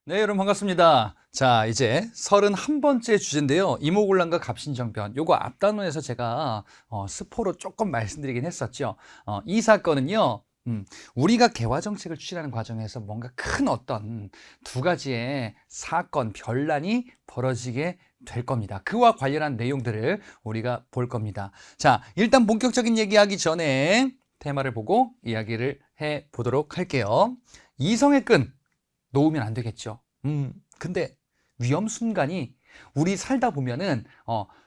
네, 여러분 반갑습니다. 자, 이제 31번째 주제인데요. 이모곤란과 갑신정변. 요거 앞단원에서 제가 스포로 조금 말씀드리긴 했었죠. 이 사건은요. 우리가 개화정책을 추진하는 과정에서 뭔가 큰 어떤 두 가지의 사건, 변란이 벌어지게 될 겁니다. 그와 관련한 내용들을 우리가 볼 겁니다. 자, 일단 본격적인 얘기하기 전에 테마를 보고 이야기를 해 보도록 할게요. 이성의 끈 놓으면 안 되겠죠. 근데 위험 순간이 우리 살다 보면은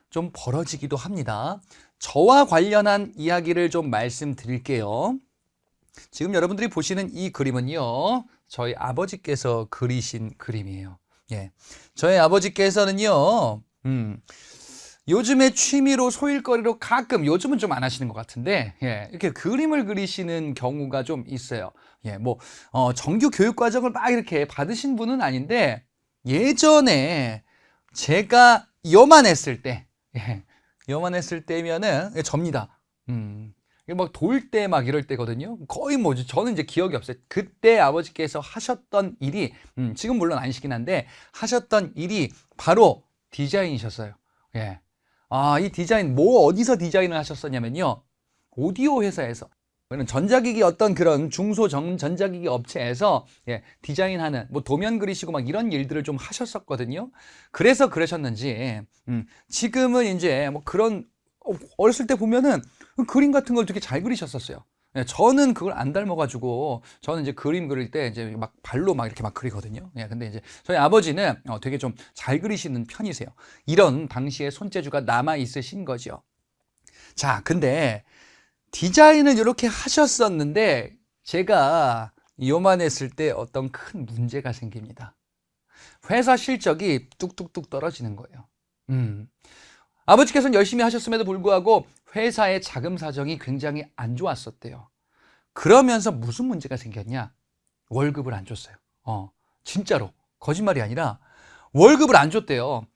좀 벌어지기도 합니다. 저와 관련한 이야기를 좀 말씀드릴게요. 지금 여러분들이 보시는 이 그림은요, 저희 아버지께서 그리신 그림이에요. 예, 저희 아버지께서는요, 요즘에 취미로 소일거리로 가끔, 요즘은 좀 안 하시는 것 같은데, 예, 이렇게 그림을 그리시는 경우가 좀 있어요. 예, 정규 교육 과정을 막 이렇게 받으신 분은 아닌데, 예전에 제가 요만했을 때, 예, 요만했을 때면은 접니다. 막 돌 때 막 이럴 때거든요. 거의 저는 이제 기억이 없어요. 그때 아버지께서 하셨던 일이, 지금 물론 아니시긴 한데, 하셨던 일이 바로 디자인이셨어요. 예. 이 디자인, 어디서 디자인을 하셨었냐면요. 오디오 회사에서. 전자기기 어떤 그런 전자기기 업체에서 디자인하는, 도면 그리시고 막 이런 일들을 좀 하셨었거든요. 그래서 그러셨는지, 지금은 이제 어렸을 때 보면은 그림 같은 걸 되게 잘 그리셨었어요. 저는 그걸 안 닮아가지고, 저는 이제 그림 그릴 때 이제 막 발로 막 이렇게 막 그리거든요. 근데 이제 저희 아버지는 되게 좀 잘 그리시는 편이세요. 이런 당시의 손재주가 남아 있으신 거죠. 자, 근데 디자인을 이렇게 하셨었는데, 제가 요만했을 때 어떤 큰 문제가 생깁니다. 회사 실적이 뚝뚝뚝 떨어지는 거예요. 아버지께서는 열심히 하셨음에도 불구하고 회사의 자금 사정이 굉장히 안 좋았었대요. 그러면서 무슨 문제가 생겼냐? 월급을 안 줬어요. 진짜로. 거짓말이 아니라 월급을 안 줬대요.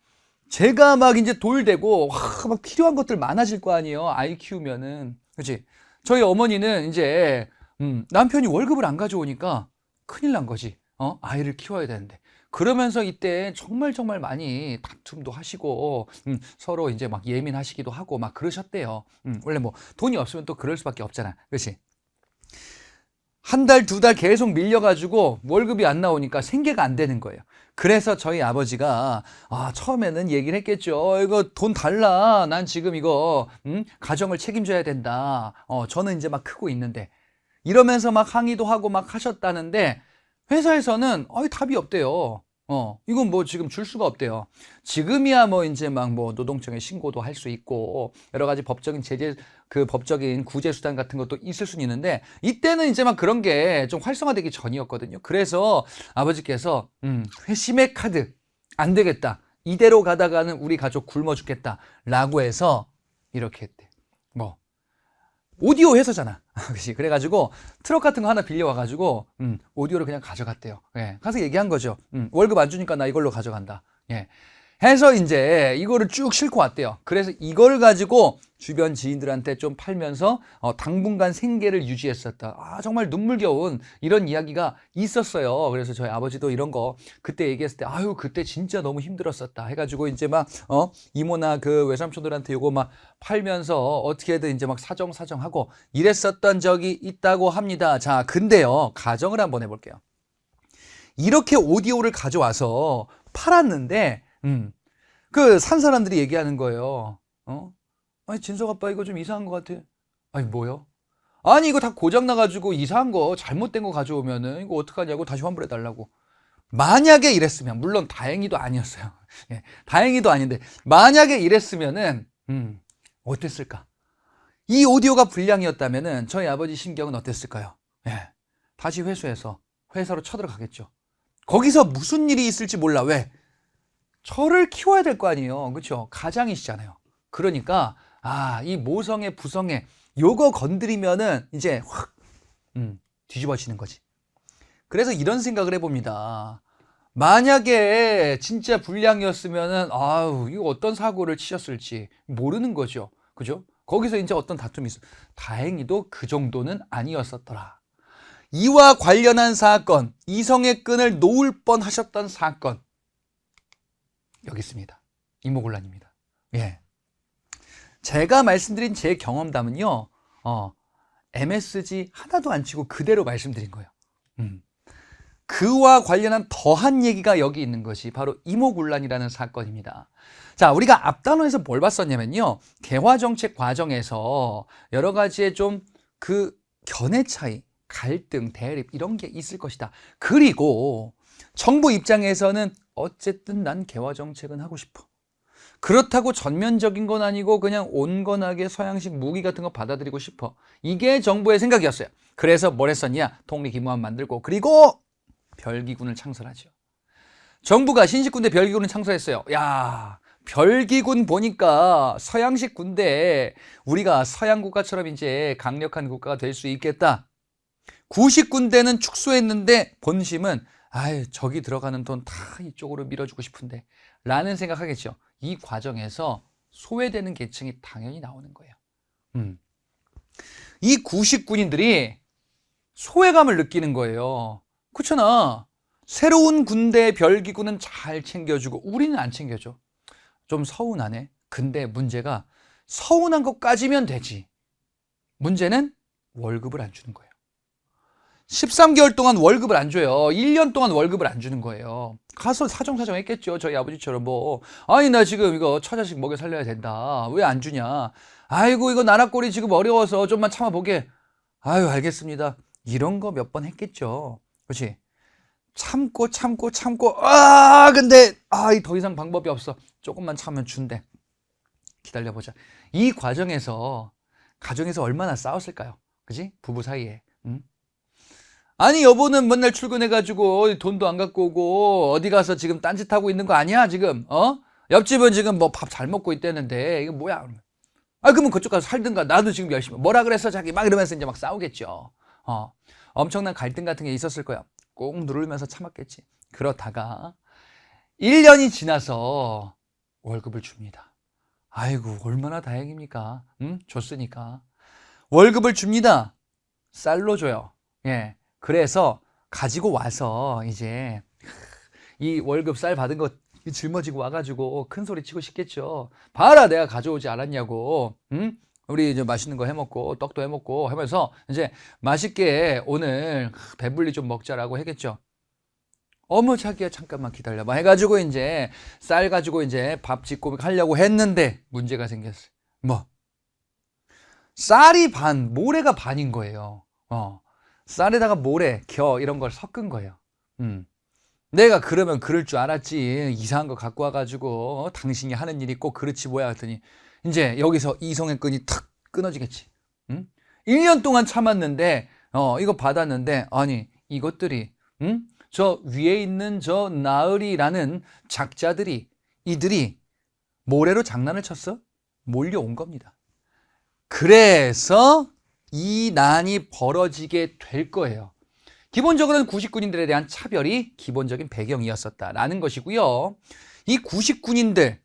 제가 막 이제 돌대고 막 필요한 것들 많아질 거 아니에요. 아이 키우면은. 그렇지? 저희 어머니는 이제 남편이 월급을 안 가져오니까 큰일 난 거지. 아이를 키워야 되는데. 그러면서 이때 정말 정말 많이 다툼도 하시고 서로 이제 막 예민하시기도 하고 막 그러셨대요. 원래 돈이 없으면 또 그럴 수밖에 없잖아. 그렇지? 한 달, 두 달 계속 밀려가지고 월급이 안 나오니까 생계가 안 되는 거예요. 그래서 저희 아버지가 처음에는 얘기를 했겠죠. 이거 돈 달라. 난 지금 이거 가정을 책임져야 된다. 저는 이제 막 크고 있는데 이러면서 막 항의도 하고 막 하셨다는데 회사에서는 답이 없대요. 이건 지금 줄 수가 없대요. 지금이야 이제 노동청에 신고도 할 수 있고 여러 가지 법적인 법적인 구제 수단 같은 것도 있을 수는 있는데 이때는 이제 막 그런 게 좀 활성화되기 전이었거든요. 그래서 아버지께서 회심의 카드 안 되겠다. 이대로 가다가는 우리 가족 굶어 죽겠다라고 해서 이렇게 했대. 오디오 회사잖아. 그치? 그래가지고 트럭 같은 거 하나 빌려와가지고 오디오를 그냥 가져갔대요. 가서 얘기한 거죠. 월급 안 주니까 나 이걸로 가져간다. 해서 이제 이거를 쭉 싣고 왔대요. 그래서 이걸 가지고 주변 지인들한테 좀 팔면서 당분간 생계를 유지했었다. 정말 눈물겨운 이런 이야기가 있었어요. 그래서 저희 아버지도 이런 거 그때 얘기했을 때 그때 진짜 너무 힘들었었다 해가지고 이제 이모나 그 외삼촌들한테 요거 막 팔면서 어떻게든 이제 막 사정하고 이랬었던 적이 있다고 합니다. 자, 근데요, 가정을 한번 해볼게요. 이렇게 오디오를 가져와서 팔았는데 산 사람들이 얘기하는 거예요. 아니, 진석 아빠 이거 좀 이상한 것 같아. 아니, 뭐요? 아니, 이거 다 고장 나가지고 이상한 거, 잘못된 거 가져오면은 이거 어떡하냐고 다시 환불해 달라고. 만약에 이랬으면, 물론 다행히도 아니었어요. 다행히도 아닌데, 만약에 이랬으면은, 어땠을까? 이 오디오가 불량이었다면은 저희 아버지 심경은 어땠을까요? 다시 회수해서 회사로 쳐들어가겠죠. 거기서 무슨 일이 있을지 몰라. 왜? 저를 키워야 될 거 아니에요. 그렇죠? 가장이시잖아요. 그러니까 이 모성애 부성애 요거 건드리면은 이제 확 뒤집어지는 거지. 그래서 이런 생각을 해봅니다. 만약에 진짜 불량이었으면은 이거 어떤 사고를 치셨을지 모르는 거죠. 그죠? 거기서 이제 어떤 다툼이 있어. 다행히도 그 정도는 아니었었더라. 이와 관련한 사건, 이성의 끈을 놓을 뻔 하셨던 사건. 여기 있습니다. 이모곤란입니다. 예. 제가 말씀드린 제 경험담은요, MSG 하나도 안 치고 그대로 말씀드린 거예요. 그와 관련한 더한 얘기가 여기 있는 것이 바로 이모곤란이라는 사건입니다. 자, 우리가 앞단원에서 뭘 봤었냐면요, 개화정책 과정에서 여러 가지의 좀 그 견해 차이, 갈등, 대립 이런 게 있을 것이다. 그리고 정부 입장에서는 어쨌든 난 개화정책은 하고 싶어. 그렇다고 전면적인 건 아니고 그냥 온건하게 서양식 무기 같은 거 받아들이고 싶어. 이게 정부의 생각이었어요. 그래서 뭘 했었냐? 독립기무원 만들고, 그리고 별기군을 창설하죠. 정부가 신식군대 별기군을 창설했어요. 야, 별기군 보니까 서양식 군대, 우리가 서양 국가처럼 이제 강력한 국가가 될 수 있겠다. 구식군대는 축소했는데 본심은 아유, 저기 들어가는 돈 다 이쪽으로 밀어주고 싶은데 라는 생각하겠죠. 이 과정에서 소외되는 계층이 당연히 나오는 거예요. 이 구식군인들이 소외감을 느끼는 거예요. 그렇잖아. 새로운 군대 별기군은 잘 챙겨주고 우리는 안 챙겨줘. 좀 서운하네. 근데 문제가 서운한 것까지면 되지. 문제는 월급을 안 주는 거예요. 13개월 동안 월급을 안 줘요. 1년 동안 월급을 안 주는 거예요. 가서 사정사정 했겠죠. 저희 아버지처럼 뭐, 아니 나 지금 이거 처자식 먹여 살려야 된다. 왜 안 주냐. 아이고 이거 나라꼴이 지금 어려워서 좀만 참아보게. 아유 알겠습니다. 이런 거 몇 번 했겠죠. 그렇지? 참고 근데 더 이상 방법이 없어. 조금만 참으면 준대. 기다려보자. 이 과정에서 가정에서 얼마나 싸웠을까요? 그지? 부부 사이에. 아니 여보는 맨날 출근해가지고 돈도 안 갖고 오고 어디 가서 지금 딴짓하고 있는 거 아니야 지금? 옆집은 지금 뭐 밥 잘 먹고 있다는데 이거 뭐야? 그러면 그쪽 가서 살든가. 나도 지금 열심히 뭐라 그랬어 자기 막 이러면서 이제 막 싸우겠죠. 엄청난 갈등 같은 게 있었을 거야. 꼭 누르면서 참았겠지. 그러다가 1년이 지나서 월급을 줍니다. 아이고 얼마나 다행입니까? 줬으니까 월급을 줍니다. 쌀로 줘요. 예. 그래서 가지고 와서 이제 이 월급 쌀 받은 거 짊어지고 와가지고 큰 소리 치고 싶겠죠. 봐라 내가 가져오지 않았냐고. 우리 이제 맛있는 거 해먹고 떡도 해먹고 하면서 이제 맛있게 오늘 배불리 좀 먹자라고 했겠죠. 어머 자기야 잠깐만 기다려봐 해가지고 이제 쌀 가지고 이제 밥 짓고 하려고 했는데 문제가 생겼어요. 뭐? 쌀이 반, 모래가 반인 거예요. 쌀에다가 모래, 겨 이런 걸 섞은 거예요. 내가 그러면 그럴 줄 알았지. 이상한 거 갖고 와가지고 당신이 하는 일이 꼭 그렇지 뭐야 했더니 이제 여기서 이성의 끈이 탁 끊어지겠지. 1년 동안 참았는데 이거 받았는데 아니 이것들이 저 위에 있는 저 나으리라는 작자들이 이들이 모래로 장난을 쳤어? 몰려온 겁니다. 그래서 이 난이 벌어지게 될 거예요. 기본적으로는 구식군인들에 대한 차별이 기본적인 배경이었었다라는 것이고요. 이 구식군인들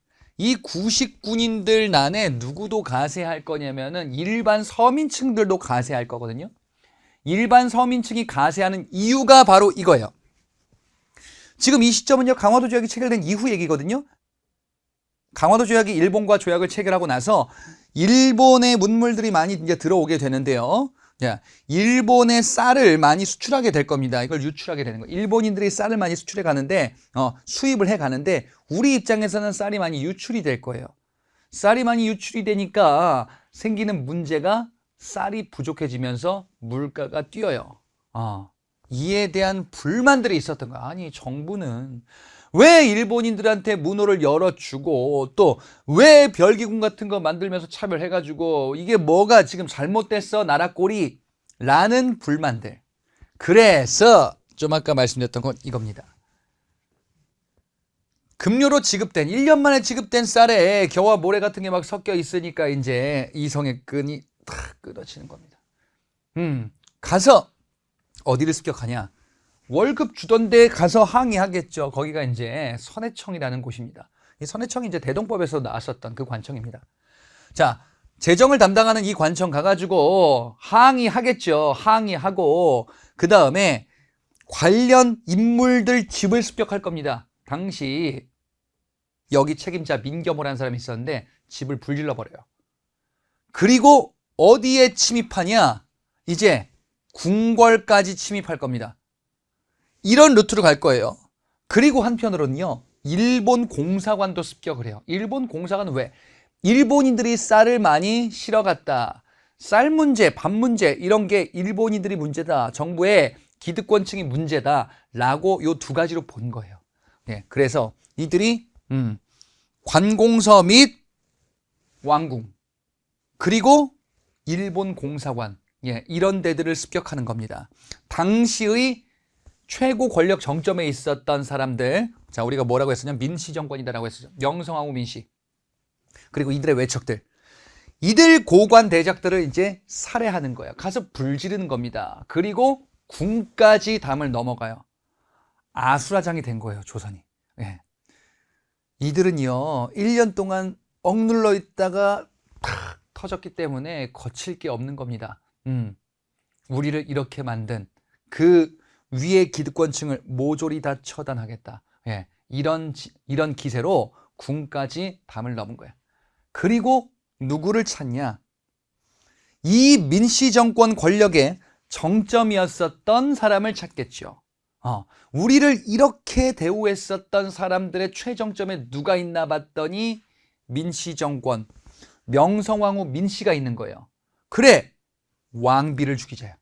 난에 누구도 가세할 거냐면은 일반 서민층들도 가세할 거거든요. 일반 서민층이 가세하는 이유가 바로 이거예요. 지금 이 시점은요, 강화도 조약이 체결된 이후 얘기거든요. 강화도 조약이 일본과 조약을 체결하고 나서 일본의 문물들이 많이 이제 들어오게 되는데요. 일본의 쌀을 많이 수출하게 될 겁니다. 이걸 유출하게 되는 거예요. 일본인들이 쌀을 많이 수출해 가는데, 수입을 해 가는데, 우리 입장에서는 쌀이 많이 유출이 될 거예요. 쌀이 많이 유출이 되니까 생기는 문제가 쌀이 부족해지면서 물가가 뛰어요. 이에 대한 불만들이 있었던 거야. 아니, 정부는 왜 일본인들한테 문호를 열어주고 또 왜 별기군 같은 거 만들면서 차별해가지고 이게 뭐가 지금 잘못됐어 나라 꼴이 라는 불만들. 그래서 좀 아까 말씀드렸던 건 이겁니다. 급료로 지급된 1년 만에 지급된 쌀에 겨와 모래 같은 게 막 섞여 있으니까 이제 이성의 끈이 탁 끊어지는 겁니다. 가서 어디를 습격하냐? 월급 주던 데 가서 항의하겠죠. 거기가 이제 선해청이라는 곳입니다. 이 선해청이 이제 대동법에서 나왔었던 그 관청입니다. 자, 재정을 담당하는 이 관청 가가지고 항의하겠죠. 항의하고 그 다음에 관련 인물들 집을 습격할 겁니다. 당시 여기 책임자 민겸호라는 사람이 있었는데 집을 불질러 버려요. 그리고 어디에 침입하냐? 이제 궁궐까지 침입할 겁니다. 이런 루트로 갈 거예요. 그리고 한편으로는요, 일본 공사관도 습격을 해요. 일본 공사관은 왜? 일본인들이 쌀을 많이 실어갔다. 쌀 문제, 밥 문제 이런 게 일본인들이 문제다. 정부의 기득권층이 문제다. 라고 요 두 가지로 본 거예요. 네, 그래서 이들이 관공서 및 왕궁 그리고 일본 공사관 이런 데들을 습격하는 겁니다. 당시의 최고 권력 정점에 있었던 사람들, 자 우리가 뭐라고 했었냐? 민씨 정권이다라고 했었죠. 명성황후 민씨. 그리고 이들의 외척들, 이들 고관 대작들을 이제 살해하는 거예요. 가서 불지르는 겁니다. 그리고 궁까지 담을 넘어가요. 아수라장이 된 거예요, 조선이. 예. 이들은요 1년 동안 억눌러 있다가 탁 터졌기 때문에 거칠 게 없는 겁니다. 우리를 이렇게 만든 그 위의 기득권층을 모조리 다 처단하겠다. 예, 이런 기세로 궁까지 담을 넘은 거야. 그리고 누구를 찾냐? 이 민씨 정권 권력의 정점이었었던 사람을 찾겠죠. 우리를 이렇게 대우했었던 사람들의 최정점에 누가 있나 봤더니 민씨 정권, 명성황후 민씨가 있는 거예요. 그래, 왕비를 죽이자요.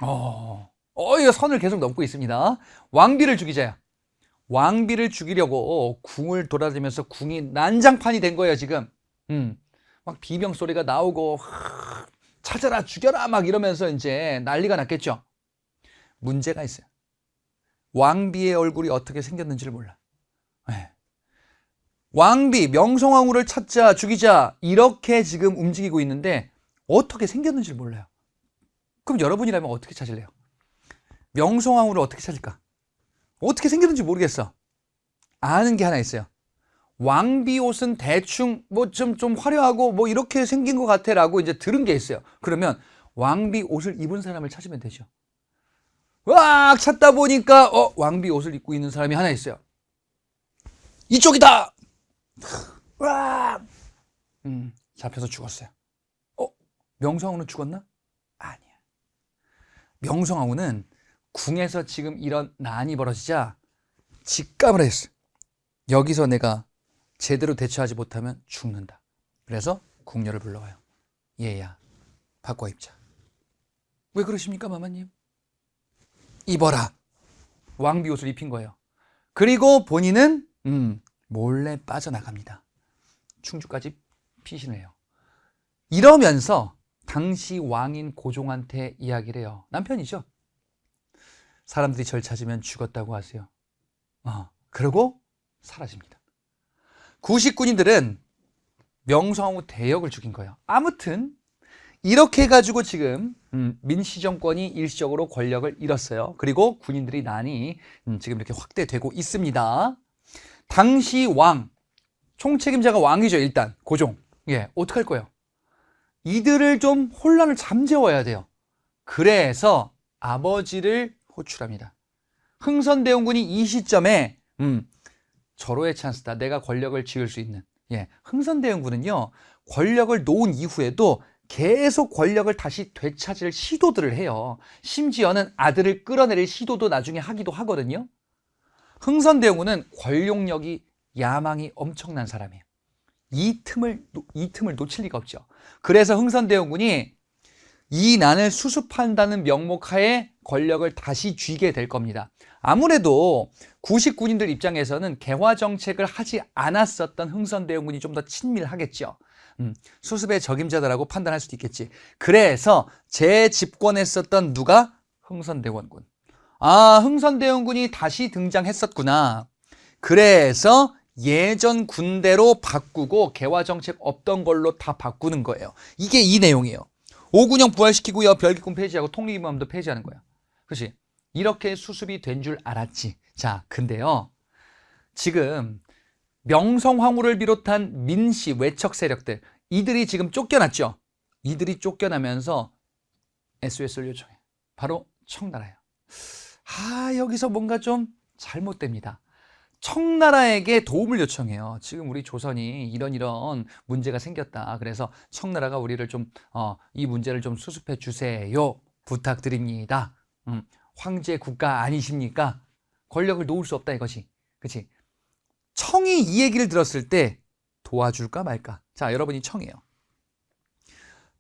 이거 선을 계속 넘고 있습니다. 왕비를 죽이자요. 왕비를 죽이려고 궁을 돌아다니면서 궁이 난장판이 된 거예요, 지금. 막 비명 소리가 나오고, 찾아라, 죽여라, 막 이러면서 이제 난리가 났겠죠. 문제가 있어요. 왕비의 얼굴이 어떻게 생겼는지를 몰라. 네. 왕비, 명성황후를 찾자, 죽이자, 이렇게 지금 움직이고 있는데, 어떻게 생겼는지를 몰라요. 그럼 여러분이라면 어떻게 찾을래요? 명성황후를 어떻게 찾을까? 어떻게 생겼는지 모르겠어. 아는 게 하나 있어요. 왕비 옷은 대충 뭐 좀 화려하고 뭐 이렇게 생긴 것 같아 라고 이제 들은 게 있어요. 그러면 왕비 옷을 입은 사람을 찾으면 되죠. 와, 찾다 보니까 왕비 옷을 입고 있는 사람이 하나 있어요. 이쪽이다. 와, 잡혀서 죽었어요. 명성황후는 죽었나? 아니야. 명성황후는 궁에서 지금 이런 난이 벌어지자 직감을 했어요. 여기서 내가 제대로 대처하지 못하면 죽는다. 그래서 궁녀를 불러와요. 얘야, 바꿔 입자. 왜 그러십니까, 마마님? 입어라. 왕비 옷을 입힌 거예요. 그리고 본인은 몰래 빠져나갑니다. 충주까지 피신을 해요. 이러면서 당시 왕인 고종한테 이야기를 해요. 남편이죠. 사람들이 절 찾으면 죽었다고 하세요. 그러고 사라집니다. 구식군인들은 명성황후 대역을 죽인 거예요. 아무튼 이렇게 해가지고 지금 민씨 정권이 일시적으로 권력을 잃었어요. 그리고 군인들이 난이 지금 이렇게 확대되고 있습니다. 당시 왕, 총책임자가 왕이죠. 일단 고종. 어떻게 할 거예요? 이들을 좀 혼란을 잠재워야 돼요. 그래서 아버지를 호출합니다. 흥선대원군이 이 시점에 절호의 찬스다. 내가 권력을 쥐을 수 있는. 흥선대원군은요, 권력을 놓은 이후에도 계속 권력을 다시 되찾을 시도들을 해요. 심지어는 아들을 끌어내릴 시도도 나중에 하기도 하거든요. 흥선대원군은 권력력이 야망이 엄청난 사람이에요. 이 틈을 놓칠 리가 없죠. 그래서 흥선대원군이 이 난을 수습한다는 명목하에 권력을 다시 쥐게 될 겁니다. 아무래도 구식군인들 입장에서는 개화 정책을 하지 않았었던 흥선대원군이 좀 더 친밀하겠죠. 수습의 적임자다라고 판단할 수도 있겠지. 그래서 재집권했었던 누가? 흥선대원군. 흥선대원군이 다시 등장했었구나. 그래서 예전 군대로 바꾸고 개화 정책 없던 걸로 다 바꾸는 거예요. 이게 이 내용이에요. 오군영 부활시키고요. 별기군 폐지하고 통일기무함도 폐지하는 거예요. 그렇지? 이렇게 수습이 된 줄 알았지. 자, 근데요. 지금 명성황후를 비롯한 민씨 외척 세력들, 이들이 지금 쫓겨났죠. 이들이 쫓겨나면서 SOS를 요청해요. 바로 청나라예요. 여기서 뭔가 좀 잘못됩니다. 청나라에게 도움을 요청해요. 지금 우리 조선이 이런 문제가 생겼다. 그래서 청나라가 우리를 이 문제를 좀 수습해 주세요. 부탁드립니다. 황제 국가 아니십니까? 권력을 놓을 수 없다 이거지. 그치? 청이 이 얘기를 들었을 때 도와줄까 말까? 자, 여러분이 청이에요.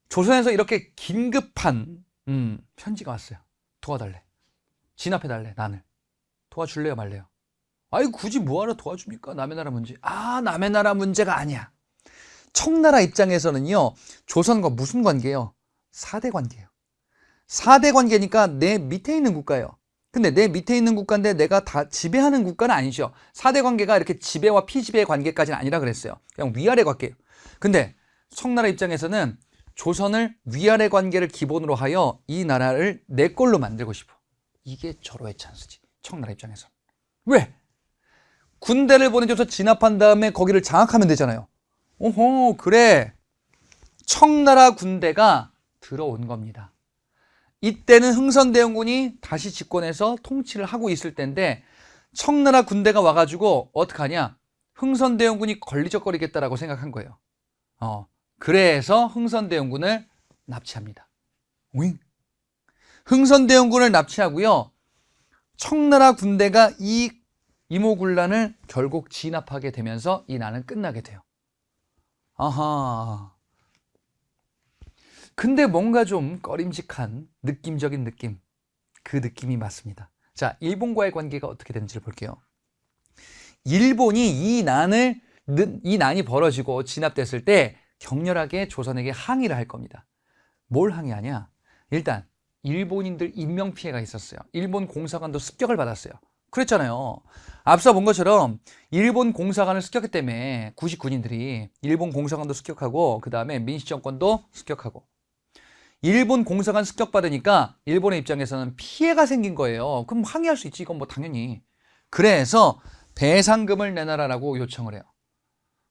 조선에서 이렇게 긴급한 편지가 왔어요. 도와달래. 진압해달래, 난을. 도와줄래요, 말래요? 아이, 굳이 뭐하러 도와줍니까? 남의 나라 문제. 남의 나라 문제가 아니야. 청나라 입장에서는요, 조선과 무슨 관계예요? 4대 관계예요. 4대 관계니까 내 밑에 있는 국가예요. 근데 내 밑에 있는 국가인데 내가 다 지배하는 국가는 아니죠. 4대 관계가 이렇게 지배와 피지배의 관계까지는 아니라 그랬어요. 그냥 위아래 관계예요. 근데 청나라 입장에서는 조선을 위아래 관계를 기본으로 하여 이 나라를 내 걸로 만들고 싶어. 이게 절호의 찬스지. 청나라 입장에서. 왜? 군대를 보내줘서 진압한 다음에 거기를 장악하면 되잖아요. 오호, 그래. 청나라 군대가 들어온 겁니다. 이때는 흥선대원군이 다시 집권해서 통치를 하고 있을 때인데 청나라 군대가 와가지고 어떡하냐? 흥선대원군이 걸리적거리겠다라고 생각한 거예요. 그래서 흥선대원군을 납치합니다. 오잉? 흥선대원군을 납치하고요. 청나라 군대가 이 이모군란을 결국 진압하게 되면서 이 난은 끝나게 돼요. 아하. 근데 뭔가 좀 꺼림직한 느낌적인 느낌. 그 느낌이 맞습니다. 자, 일본과의 관계가 어떻게 되는지를 볼게요. 일본이 이 난이 벌어지고 진압됐을 때 격렬하게 조선에게 항의를 할 겁니다. 뭘 항의하냐? 일단 일본인들 인명피해가 있었어요. 일본 공사관도 습격을 받았어요. 그랬잖아요. 앞서 본 것처럼 일본 공사관을 습격했기 때문에 99인들이 일본 공사관도 습격하고 그 다음에 민시정권도 습격하고 일본 공사관 습격받으니까 일본의 입장에서는 피해가 생긴 거예요. 그럼 항의할 수 있지. 이건 뭐 당연히. 그래서 배상금을 내놔라라고 요청을 해요.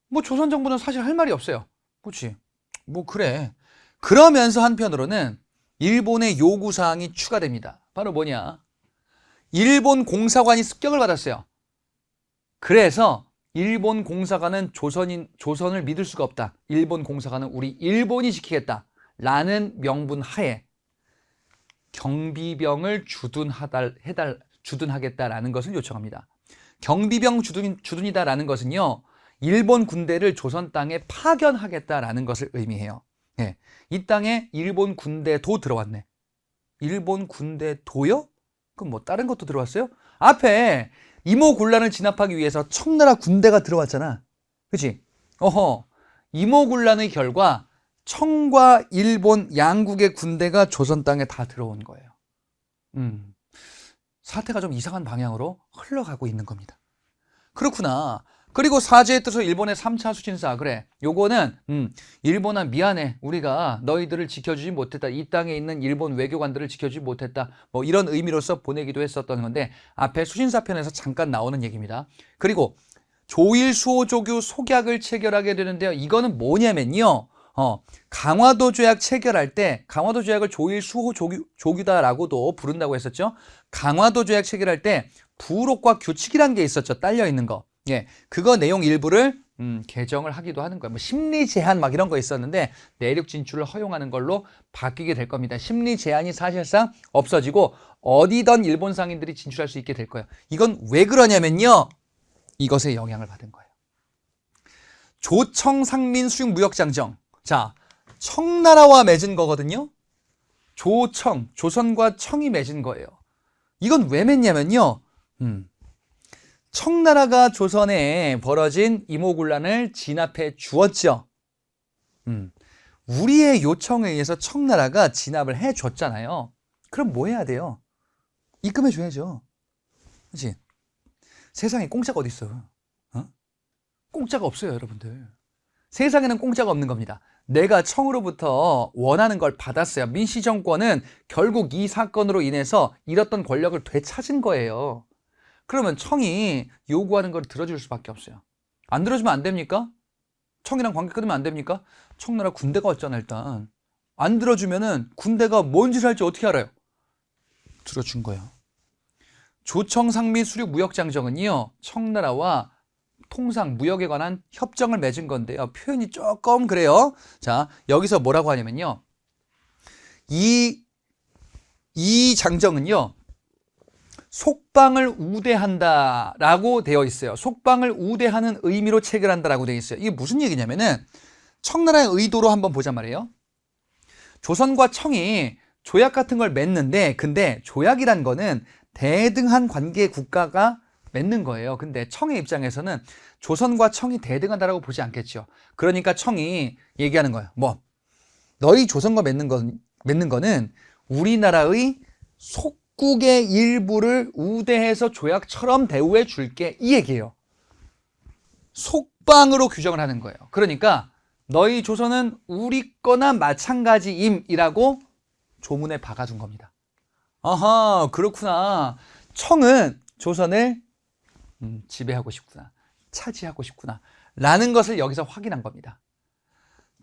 뭐 조선 정부는 사실 할 말이 없어요. 그렇지. 뭐 그래. 그러면서 한편으로는 일본의 요구사항이 추가됩니다. 바로 뭐냐? 일본 공사관이 습격을 받았어요. 그래서 일본 공사관은 조선을 믿을 수가 없다. 일본 공사관은 우리 일본이 지키겠다. 라는 명분 하에 경비병을 주둔하겠다라는 것을 요청합니다. 경비병 주둔이다라는 것은요. 일본 군대를 조선 땅에 파견하겠다라는 것을 의미해요. 네. 이 땅에 일본 군대도 들어왔네. 일본 군대도요? 그럼 뭐 다른 것도 들어왔어요? 앞에 이모군란을 진압하기 위해서 청나라 군대가 들어왔잖아. 그치? 이모군란의 결과 청과 일본 양국의 군대가 조선 땅에 다 들어온 거예요. 사태가 좀 이상한 방향으로 흘러가고 있는 겁니다. 그렇구나. 그리고 사제의 뜻으로 일본의 3차 수진사. 그래, 요거는 일본아 미안해. 우리가 너희들을 지켜주지 못했다. 이 땅에 있는 일본 외교관들을 지켜주지 못했다. 뭐 이런 의미로서 보내기도 했었던 건데 앞에 수진사 편에서 잠깐 나오는 얘기입니다. 그리고 조일 수호조규 속약을 체결하게 되는데요. 이거는 뭐냐면요. 강화도 조약 체결할 때 강화도 조약을 조일 수호 조규다라고도 부른다고 했었죠. 강화도 조약 체결할 때 부록과 규칙이란 게 있었죠. 딸려 있는 거. 예, 그거 내용 일부를 개정을 하기도 하는 거예요. 뭐 심리 제한 막 이런 거 있었는데 내륙 진출을 허용하는 걸로 바뀌게 될 겁니다. 심리 제한이 사실상 없어지고 어디든 일본 상인들이 진출할 수 있게 될 거예요. 이건 왜 그러냐면요. 이것에 영향을 받은 거예요. 조청 상민 수용 무역장정. 자, 청나라와 맺은 거거든요. 조선과 청이 맺은 거예요. 이건 왜 맺냐면요. 청나라가 조선에 벌어진 이모군란을 진압해 주었죠. 우리의 요청에 의해서 청나라가 진압을 해 줬잖아요. 그럼 뭐 해야 돼요? 입금해 줘야죠. 그렇지? 세상에 공짜가 어디 있어? 공짜가 없어요, 여러분들. 세상에는 공짜가 없는 겁니다. 내가 청으로부터 원하는 걸 받았어요. 민시정권은 결국 이 사건으로 인해서 잃었던 권력을 되찾은 거예요. 그러면 청이 요구하는 걸 들어줄 수밖에 없어요. 안 들어주면 안 됩니까? 청이랑 관계 끊으면 안 됩니까? 청나라 군대가 왔잖아. 일단 안 들어주면은 군대가 뭔 짓을 할지 어떻게 알아요? 들어준 거예요. 조청상미 수륙무역장정은요, 청나라와 통상 무역에 관한 협정을 맺은 건데요. 표현이 조금 그래요. 자, 여기서 뭐라고 하냐면요. 이 장정은요, 속방을 우대한다라고 되어 있어요. 속방을 우대하는 의미로 체결한다라고 되어 있어요. 이게 무슨 얘기냐면은 청나라의 의도로 한번 보자 말이에요. 조선과 청이 조약 같은 걸 맺는데, 근데 조약이란 거는 대등한 관계 국가가 맺는 거예요. 근데 청의 입장에서는 조선과 청이 대등하다라고 보지 않겠죠. 그러니까 청이 얘기하는 거예요. 뭐 너희 조선과 맺는 거는 우리나라의 속국의 일부를 우대해서 조약처럼 대우해 줄게, 이 얘기예요. 속방으로 규정을 하는 거예요. 그러니까 너희 조선은 우리 거나 마찬가지임이라고 조문에 박아둔 겁니다. 아하, 그렇구나. 청은 조선을 지배하고 싶구나, 차지하고 싶구나 라는 것을 여기서 확인한 겁니다.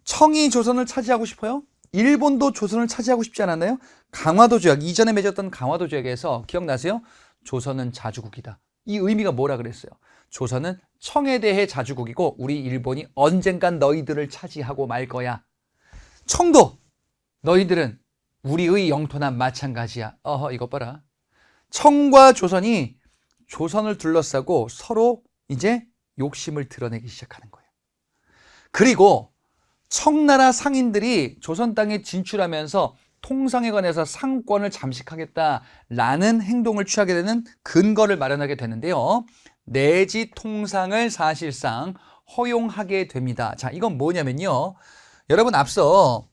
청이 조선을 차지하고 싶어요? 일본도 조선을 차지하고 싶지 않았나요? 강화도 조약, 이전에 맺었던 강화도 조약에서 기억나세요? 조선은 자주국이다. 이 의미가 뭐라 그랬어요? 조선은 청에 대해 자주국이고 우리 일본이 언젠간 너희들을 차지하고 말 거야. 청도 너희들은 우리의 영토나 마찬가지야. 어허, 이것 봐라. 청과 조선이 조선을 둘러싸고 서로 이제 욕심을 드러내기 시작하는 거예요. 그리고 청나라 상인들이 조선 땅에 진출하면서 통상에 관해서 상권을 잠식하겠다라는 행동을 취하게 되는 근거를 마련하게 되는데요. 내지 통상을 사실상 허용하게 됩니다. 자, 이건 뭐냐면요. 여러분, 앞서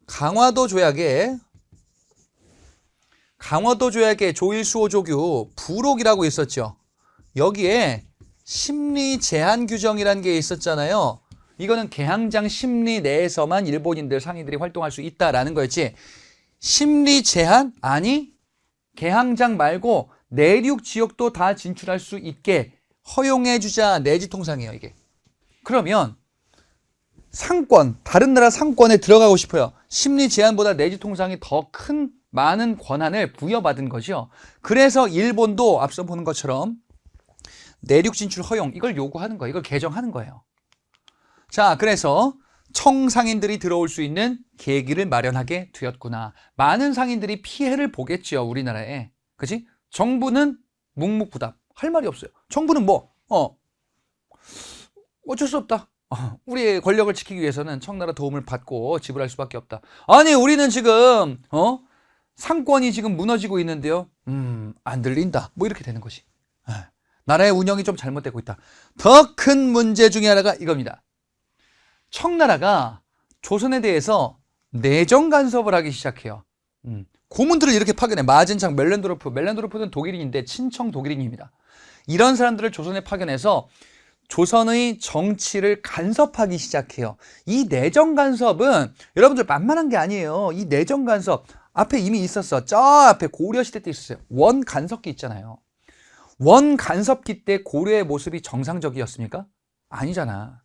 강화도 조약에 조일수호조규 부록이라고 있었죠. 여기에 심리 제한 규정이라는 게 있었잖아요. 이거는 개항장 심리 내에서만 일본인들, 상인들이 활동할 수 있다라는 거였지. 심리 제한? 아니, 개항장 말고 내륙 지역도 다 진출할 수 있게 허용해주자, 내지 통상이에요, 이게. 그러면 상권, 다른 나라 상권에 들어가고 싶어요. 심리 제한보다 내지 통상이 더 큰 많은 권한을 부여받은 거죠. 그래서 일본도 앞서 보는 것처럼 내륙 진출 허용, 이걸 요구하는 거예요. 이걸 개정하는 거예요. 자, 그래서 청상인들이 들어올 수 있는 계기를 마련하게 되었구나. 많은 상인들이 피해를 보겠죠, 우리나라에. 그치? 정부는 묵묵부답, 할 말이 없어요. 정부는 어쩔 수 없다. 우리의 권력을 지키기 위해서는 청나라 도움을 받고 지불할 수밖에 없다. 아니, 우리는 지금 상권이 지금 무너지고 있는데요. 안 들린다. 뭐 이렇게 되는 것이. 나라의 운영이 좀 잘못되고 있다. 더 큰 문제 중에 하나가 이겁니다. 청나라가 조선에 대해서 내정 간섭을 하기 시작해요. 고문들을 이렇게 파견해. 마젠창, 멜렌도르프는 독일인인데 친청 독일인입니다. 이런 사람들을 조선에 파견해서 조선의 정치를 간섭하기 시작해요. 이 내정 간섭은 여러분들 만만한 게 아니에요. 이 내정 간섭 앞에 이미 있었어. 저 앞에 고려시대 때 있었어요. 원 간섭기 있잖아요. 원 간섭기 때 고려의 모습이 정상적이었습니까? 아니잖아.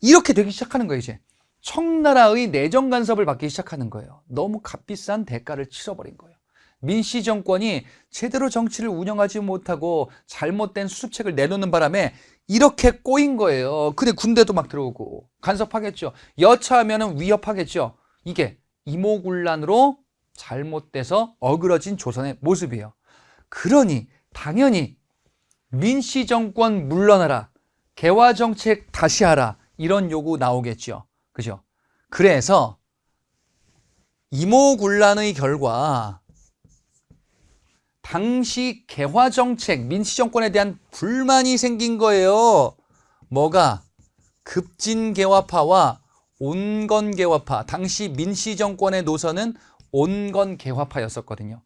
이렇게 되기 시작하는 거예요, 이제. 청나라의 내정 간섭을 받기 시작하는 거예요. 너무 값비싼 대가를 치러버린 거예요. 민씨 정권이 제대로 정치를 운영하지 못하고 잘못된 수습책을 내놓는 바람에 이렇게 꼬인 거예요. 근데 군대도 막 들어오고 간섭하겠죠. 여차하면 위협하겠죠. 이게 이모군란으로 잘못돼서 어그러진 조선의 모습이에요. 그러니 당연히 민씨 정권 물러나라, 개화정책 다시 하라, 이런 요구 나오겠죠. 그죠? 그래서 이모군란의 결과 당시 개화정책, 민씨정권에 대한 불만이 생긴 거예요. 뭐가? 급진개화파와 온건개화파. 당시 민씨정권의 노선은 온건개화파였었거든요.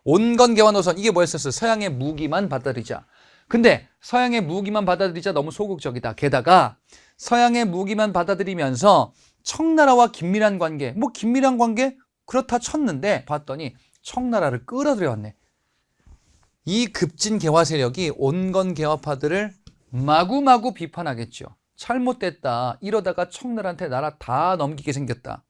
온건개화 노선, 이게 뭐였었어요? 서양의 무기만 받아들이자. 근데 서양의 무기만 받아들이자 너무 소극적이다. 게다가 서양의 무기만 받아들이면서 청나라와 긴밀한 관계, 긴밀한 관계 그렇다 쳤는데 봤더니 청나라를 끌어들여왔네. 이 급진 개화 세력이 온건 개화파들을 마구마구 비판하겠죠. 잘못됐다. 이러다가 청나라한테 나라 다 넘기게 생겼다.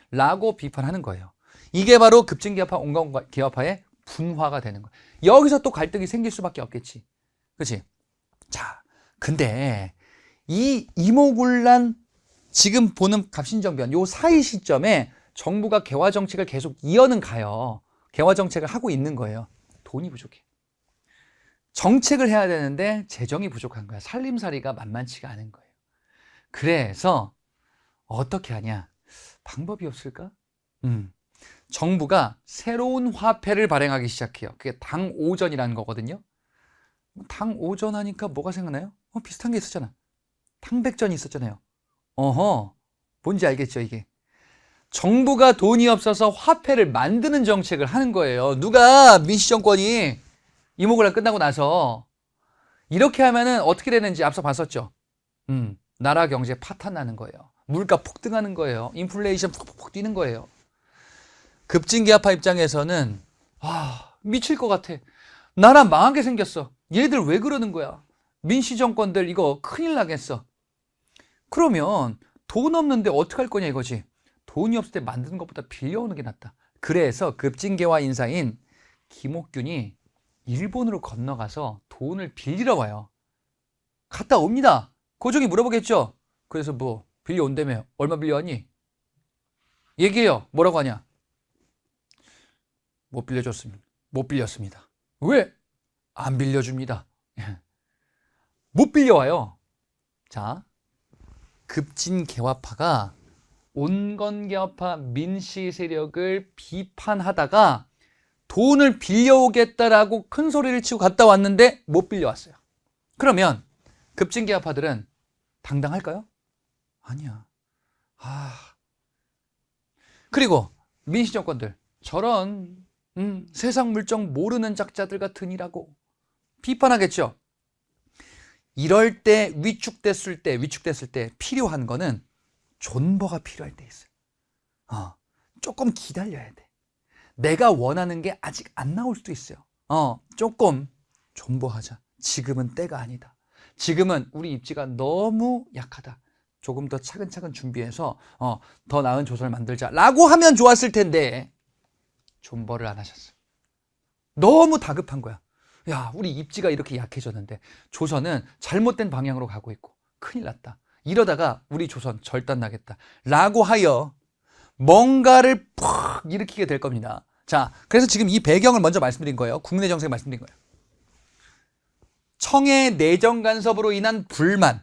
라고 비판하는 거예요. 이게 바로 급진 개화파, 온건 개화파의 분화가 되는 거야. 여기서 또 갈등이 생길 수밖에 없겠지. 그렇지? 자, 근데 이 이모군란 지금 보는 갑신정변 요 사이 시점에 정부가 개화 정책을 계속 이어는 가요. 개화 정책을 하고 있는 거예요. 돈이 부족해. 정책을 해야 되는데 재정이 부족한 거야. 살림살이가 만만치가 않은 거예요. 그래서 어떻게 하냐? 방법이 없을까? 정부가 새로운 화폐를 발행하기 시작해요. 그게 당오전이라는 거거든요. 당오전 하니까 뭐가 생각나요? 비슷한 게 있었잖아. 탕백전이 있었잖아요. 어허, 뭔지 알겠죠, 이게? 정부가 돈이 없어서 화폐를 만드는 정책을 하는 거예요. 누가 민시정권이 이모군란 끝나고 나서 이렇게 하면은 어떻게 되는지 앞서 봤었죠. 나라 경제 파탄 나는 거예요. 물가 폭등하는 거예요. 인플레이션 푹푹 뛰는 거예요. 급진개화파 입장에서는 미칠 것 같아. 나라 망하게 생겼어. 얘들 왜 그러는 거야? 민시정권들 이거 큰일 나겠어. 그러면 돈 없는데 어떡할 거냐 이거지. 돈이 없을 때 만드는 것보다 빌려오는 게 낫다. 그래서 급진개화 인사인 김옥균이 일본으로 건너가서 돈을 빌리러 와요. 갔다 옵니다. 고종이 물어보겠죠. 그래서 뭐 빌려온다며. 얼마 빌려왔니? 얘기해요. 뭐라고 하냐? 못 빌려줬습니다. 못 빌렸습니다. 왜? 안 빌려줍니다. 못 빌려와요. 자, 급진개화파가 온건개화파 민씨 세력을 비판하다가 돈을 빌려오겠다라고 큰 소리를 치고 갔다 왔는데 못 빌려왔어요. 그러면 급진개화파들은 당당할까요? 아니야. 그리고 민시정권들 저런 세상 물정 모르는 작자들 같으니라고 비판하겠죠. 이럴 때 위축됐을 때 필요한 거는 존버가 필요할 때 있어요. 조금 기다려야 돼. 내가 원하는 게 아직 안 나올 수도 있어요. 조금 존버하자. 지금은 때가 아니다. 지금은 우리 입지가 너무 약하다. 조금 더 차근차근 준비해서 더 나은 조선을 만들자라고 하면 좋았을 텐데 존버를 안 하셨어요. 너무 다급한 거야. 야, 우리 입지가 이렇게 약해졌는데 조선은 잘못된 방향으로 가고 있고 큰일 났다. 이러다가 우리 조선 절단 나겠다 라고 하여 뭔가를 푹 일으키게 될 겁니다. 자, 그래서 지금 이 배경을 먼저 말씀드린 거예요. 국내 정세를 말씀드린 거예요. 청해 내정 간섭으로 인한 불만,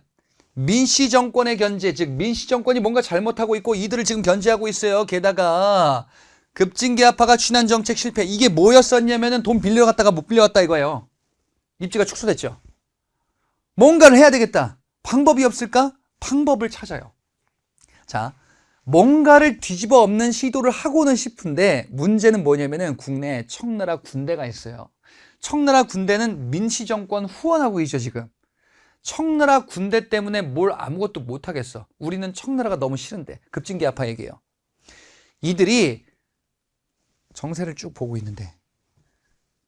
민씨 정권의 견제, 즉 민씨 정권이 뭔가 잘못하고 있고 이들을 지금 견제하고 있어요. 게다가 급진개화파가 취한 정책 실패. 이게 뭐였었냐면은 돈 빌려갔다가 못 빌려갔다 이거예요. 입지가 축소됐죠. 뭔가를 해야 되겠다. 방법이 없을까? 방법을 찾아요. 자, 뭔가를 뒤집어 엎는 시도를 하고는 싶은데 문제는 뭐냐면은 국내에 청나라 군대가 있어요. 청나라 군대는 민씨 정권 후원하고 있죠, 지금. 청나라 군대 때문에 뭘 아무것도 못 하겠어. 우리는 청나라가 너무 싫은데. 급진개화파 얘기예요. 이들이 정세를 쭉 보고 있는데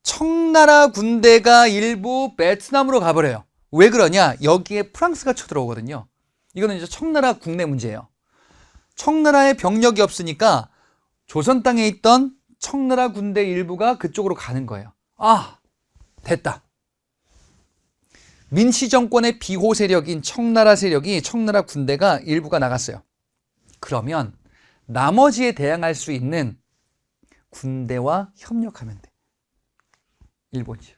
청나라 군대가 일부 베트남으로 가버려요. 왜 그러냐? 여기에 프랑스가 쳐들어오거든요. 이거는 이제 청나라 국내 문제예요. 청나라에 병력이 없으니까 조선 땅에 있던 청나라 군대 일부가 그쪽으로 가는 거예요. 됐다. 민씨 정권의 비호 세력인 청나라 세력이 청나라 군대가 일부가 나갔어요. 그러면 나머지에 대항할 수 있는 군대와 협력하면 돼. 일본이죠.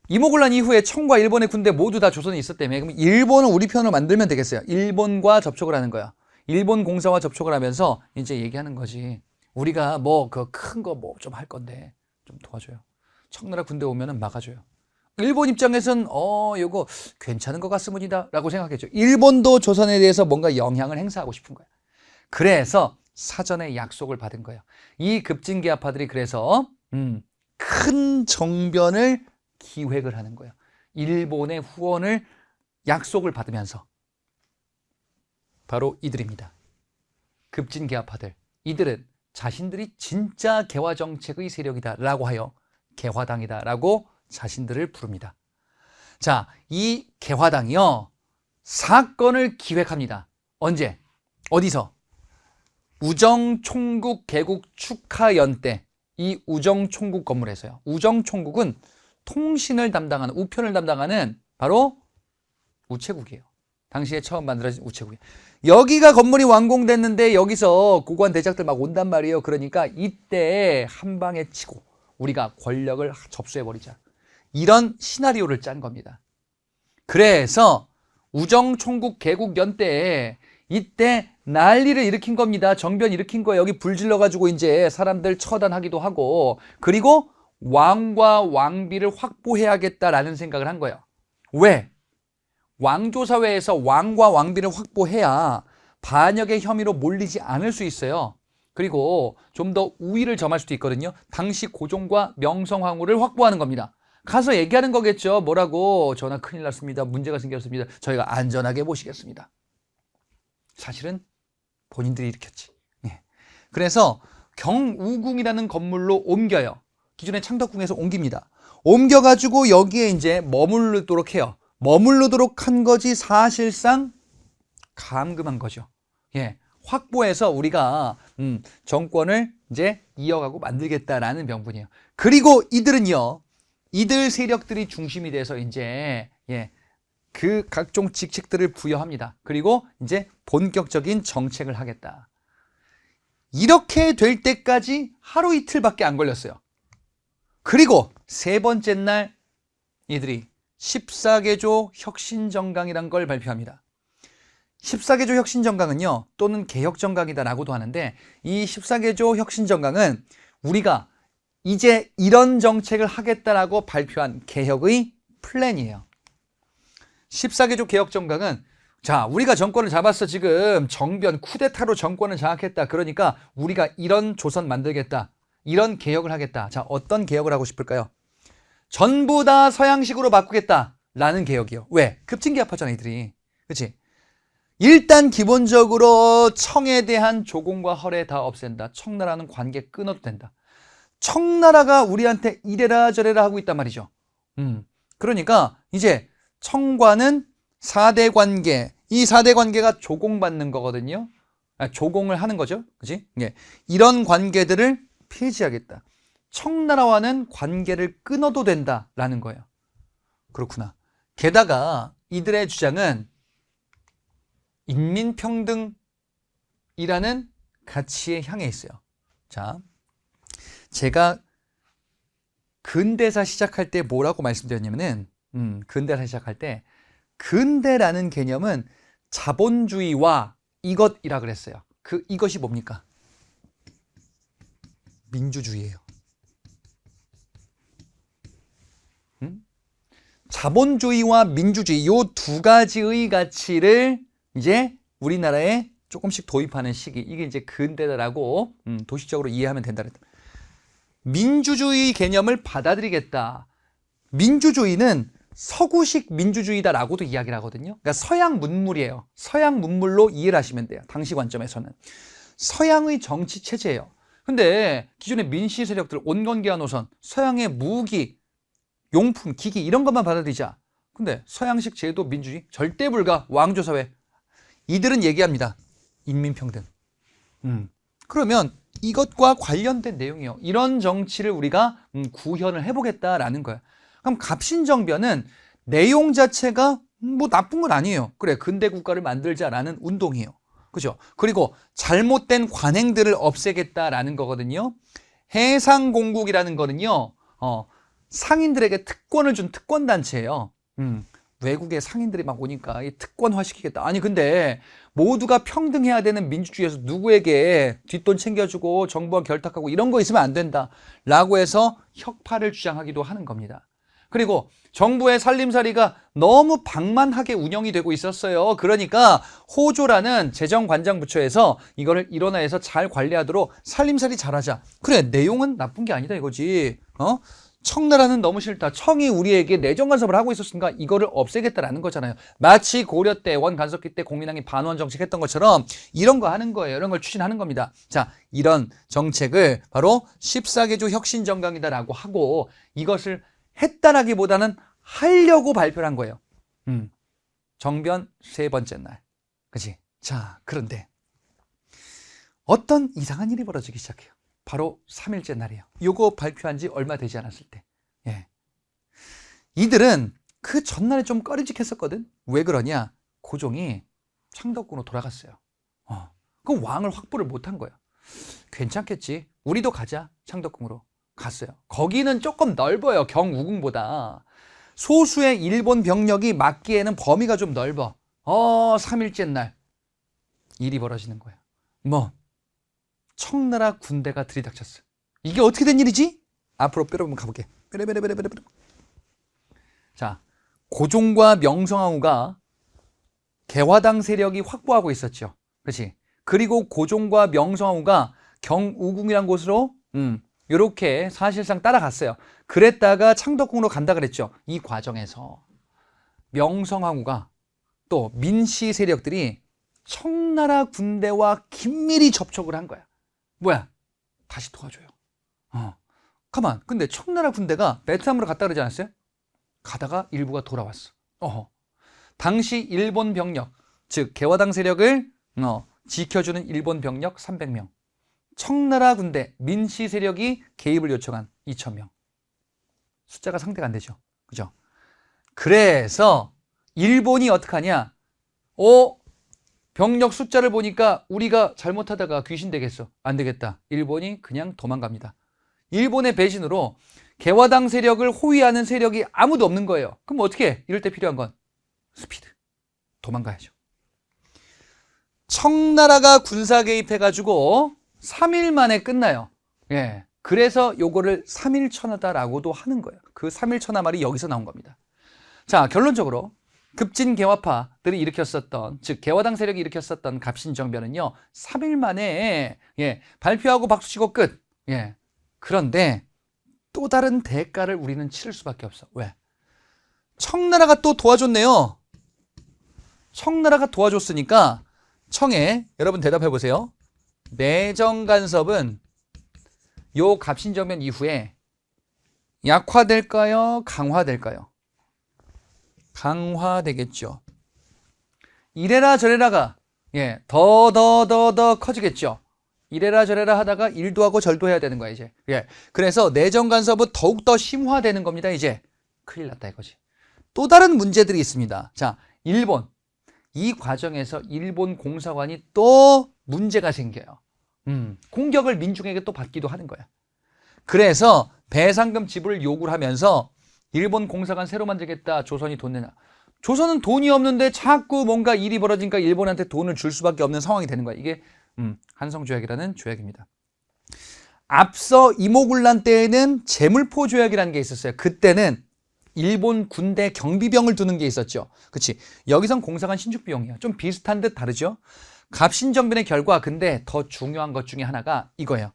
이모군란 이후에 청과 일본의 군대 모두 다 조선에 있었다며. 그럼 일본은 우리 편으로 만들면 되겠어요. 일본과 접촉을 하는 거야. 일본 공사와 접촉을 하면서 이제 얘기하는 거지. 우리가 뭐 그 큰 거 뭐 좀 할 건데 좀 도와줘요. 청나라 군대 오면은 막아줘요. 일본 입장에서는 이거 괜찮은 것 같습니다 라고 생각했죠. 일본도 조선에 대해서 뭔가 영향을 행사하고 싶은 거야. 그래서 사전에 약속을 받은 거예요. 이 급진개화파들이 그래서 큰 정변을 기획을 하는 거예요. 일본의 후원을 약속을 받으면서. 바로 이들입니다. 급진개화파들. 이들은 자신들이 진짜 개화정책의 세력이다 라고 하여 개화당이다 라고 자신들을 부릅니다. 자, 이 개화당이요, 사건을 기획합니다. 언제? 어디서? 우정 총국 개국 축하연 때 이 우정총국 건물에서요. 우정총국은 통신을 담당하는, 우편을 담당하는 바로 우체국이에요. 당시에 처음 만들어진 우체국이에요. 여기가 건물이 완공됐는데 여기서 고관 대작들 막 온단 말이에요. 그러니까 이때 한 방에 치고 우리가 권력을 접수해버리자. 이런 시나리오를 짠 겁니다. 그래서 우정총국 개국 연대에 이때 난리를 일으킨 겁니다. 정변 일으킨 거예요. 여기 불 질러가지고 이제 사람들 처단하기도 하고, 그리고 왕과 왕비를 확보해야겠다라는 생각을 한 거예요. 왜? 왕조사회에서 왕과 왕비를 확보해야 반역의 혐의로 몰리지 않을 수 있어요. 그리고 좀 더 우위를 점할 수도 있거든요. 당시 고종과 명성황후를 확보하는 겁니다. 가서 얘기하는 거겠죠. 뭐라고? 전하 큰일 났습니다. 문제가 생겼습니다. 저희가 안전하게 모시겠습니다. 사실은 본인들이 일으켰지. 예. 그래서 경우궁이라는 건물로 옮겨요. 기존의 창덕궁에서 옮깁니다. 옮겨가지고 여기에 이제 머무르도록 해요. 머무르도록 한 거지 사실상 감금한 거죠. 예. 확보해서 우리가 정권을 이제 이어가고 만들겠다라는 명분이에요. 그리고 이들은요, 이들 세력들이 중심이 돼서 이제 그 각종 직책들을 부여합니다. 그리고 이제 본격적인 정책을 하겠다. 이렇게 될 때까지 하루 이틀밖에 안 걸렸어요. 그리고 세 번째 날 이들이 14개조 혁신정강이란 걸 발표합니다. 14개조 혁신정강은요, 또는 개혁정강이다라고도 하는데, 이 14개조 혁신정강은 우리가 이제 이런 정책을 하겠다라고 발표한 개혁의 플랜이에요. 14개조 개혁정강은, 자, 우리가 정권을 잡았어. 지금 정변 쿠데타로 정권을 장악했다. 그러니까 우리가 이런 조선 만들겠다. 이런 개혁을 하겠다. 자, 어떤 개혁을 하고 싶을까요? 전부 다 서양식으로 바꾸겠다라는 개혁이요. 왜? 급진개합하잖아, 이들이. 그렇지? 일단 기본적으로 청에 대한 조공과 허례 다 없앤다. 청나라는 관계 끊어도 된다. 청나라가 우리한테 이래라 저래라 하고 있단 말이죠. 그러니까 이제 청과는 4대 관계, 이 4대 관계가 조공받는 거거든요. 조공을 하는 거죠. 그치? 예. 이런 관계들을 폐지하겠다. 청나라와는 관계를 끊어도 된다라는 거예요. 그렇구나. 게다가 이들의 주장은 인민평등이라는 가치에 향해 있어요. 자, 제가 근대사 시작할 때 뭐라고 말씀드렸냐면은, 근대사 시작할 때, 근대라는 개념은 자본주의와 이것이라 그랬어요. 이것이 뭡니까? 민주주의예요. 자본주의와 민주주의, 이 두 가지의 가치를 이제 우리나라에 조금씩 도입하는 시기, 이게 이제 근대다라고 도식적으로 이해하면 된다. 민주주의 개념을 받아들이겠다. 민주주의는 서구식 민주주의다라고도 이야기를 하거든요. 그러니까 서양 문물이에요. 서양 문물로 이해를 하시면 돼요. 당시 관점에서는. 서양의 정치 체제예요. 근데 기존의 민시 세력들, 온건계화 노선, 서양의 무기, 용품, 기기 이런 것만 받아들이자. 근데 서양식 제도 민주주의 절대 불가. 왕조사회. 이들은 얘기합니다. 인민평등. 그러면 이것과 관련된 내용이요. 이런 정치를 우리가 구현을 해보겠다라는 거예요. 그럼 갑신정변은 내용 자체가 뭐 나쁜 건 아니에요. 그래, 근대 국가를 만들자라는 운동이에요. 그죠? 그리고 잘못된 관행들을 없애겠다라는 거거든요. 해상공국이라는 거는요, 상인들에게 특권을 준 특권단체예요. 외국의 상인들이 막 오니까 이 특권화시키겠다. 아니 근데 모두가 평등해야 되는 민주주의에서 누구에게 뒷돈 챙겨주고 정부와 결탁하고 이런 거 있으면 안 된다 라고 해서 혁파를 주장하기도 하는 겁니다. 그리고 정부의 살림살이가 너무 방만하게 운영이 되고 있었어요. 그러니까 호조라는 재정관장부처에서 이거를 일원화해서 잘 관리하도록 살림살이 잘하자. 그래, 내용은 나쁜 게 아니다 이거지. 청나라는 너무 싫다. 청이 우리에게 내정 간섭을 하고 있었으니까 이거를 없애겠다라는 거잖아요. 마치 고려 때 원간섭기 때 공민왕이 반원 정책 했던 것처럼 이런 거 하는 거예요. 이런 걸 추진하는 겁니다. 자, 이런 정책을 바로 14개조 혁신정강이다라고 하고 이것을 했다라기보다는 하려고 발표를 한 거예요. 정변 세 번째 날. 그치? 자, 그런데 어떤 이상한 일이 벌어지기 시작해요. 바로 3일째 날이에요. 요거 발표한 지 얼마 되지 않았을 때. 예. 이들은 그 전날에 좀 꺼리직했었거든. 왜 그러냐? 고종이 창덕궁으로 돌아갔어요. 그 왕을 확보를 못한 거야. 괜찮겠지. 우리도 가자. 창덕궁으로 갔어요. 거기는 조금 넓어요. 경우궁보다. 소수의 일본 병력이 막기에는 범위가 좀 넓어. 3일째 날 일이 벌어지는 거야. 뭐 청나라 군대가 들이닥쳤어. 이게 어떻게 된 일이지? 앞으로 뼈로 가볼게. 뼈. 자, 고종과 명성황후가 개화당 세력이 확보하고 있었죠. 그렇지? 그리고 고종과 명성황후가 경우궁이란 곳으로 이렇게 사실상 따라갔어요. 그랬다가 창덕궁으로 간다 그랬죠. 이 과정에서 명성황후가 또 민씨 세력들이 청나라 군대와 긴밀히 접촉을 한 거야. 뭐야? 다시 도와줘요. 가만. 근데 청나라 군대가 베트남으로 갔다 그러지 않았어요? 가다가 일부가 돌아왔어. 당시 일본 병력, 즉 개화당 세력을 지켜주는 일본 병력 300명. 청나라 군대, 민씨 세력이 개입을 요청한 2,000명. 숫자가 상대가 안 되죠. 그죠? 그래서 일본이 어떡하냐? 병력 숫자를 보니까 우리가 잘못하다가 귀신 되겠어. 안 되겠다. 일본이 그냥 도망갑니다. 일본의 배신으로 개화당 세력을 호위하는 세력이 아무도 없는 거예요. 그럼 어떻게 해? 이럴 때 필요한 건 스피드. 도망가야죠. 청나라가 군사 개입해가지고 3일 만에 끝나요. 예. 그래서 요거를 3일천하다라고도 하는 거예요. 그 3일천하 말이 여기서 나온 겁니다. 자, 결론적으로 급진개화파들이 일으켰었던, 즉 개화당 세력이 일으켰었던 갑신정변은요 3일 만에 발표하고 박수치고 끝. 그런데 또 다른 대가를 우리는 치를 수밖에 없어. 왜? 청나라가 또 도와줬네요. 청나라가 도와줬으니까 청에 여러분 대답해 보세요. 내정간섭은 요 갑신정변 이후에 약화될까요? 강화될까요? 강화되겠죠. 이래라 저래라가 더 커지겠죠. 이래라 저래라 하다가 일도 하고 절도 해야 되는 거야 이제. 그래서 내정간섭은 더욱더 심화되는 겁니다. 이제 큰일 났다 이거지. 또 다른 문제들이 있습니다. 자, 일본. 이 과정에서 일본 공사관이 또 문제가 생겨요. 공격을 민중에게 또 받기도 하는 거야. 그래서 배상금 지불을 요구를 하면서 일본 공사관 새로 만들겠다. 조선이 돈 내냐. 조선은 돈이 없는데 자꾸 뭔가 일이 벌어지니까 일본한테 돈을 줄 수밖에 없는 상황이 되는 거야. 이게 한성조약이라는 조약입니다. 앞서 이모군란 때에는 제물포 조약이라는 게 있었어요. 그때는 일본 군대 경비병을 두는 게 있었죠. 그치? 여기선 공사관 신축 비용이야. 좀 비슷한 듯 다르죠? 갑신정변의 결과, 근데 더 중요한 것 중에 하나가 이거예요.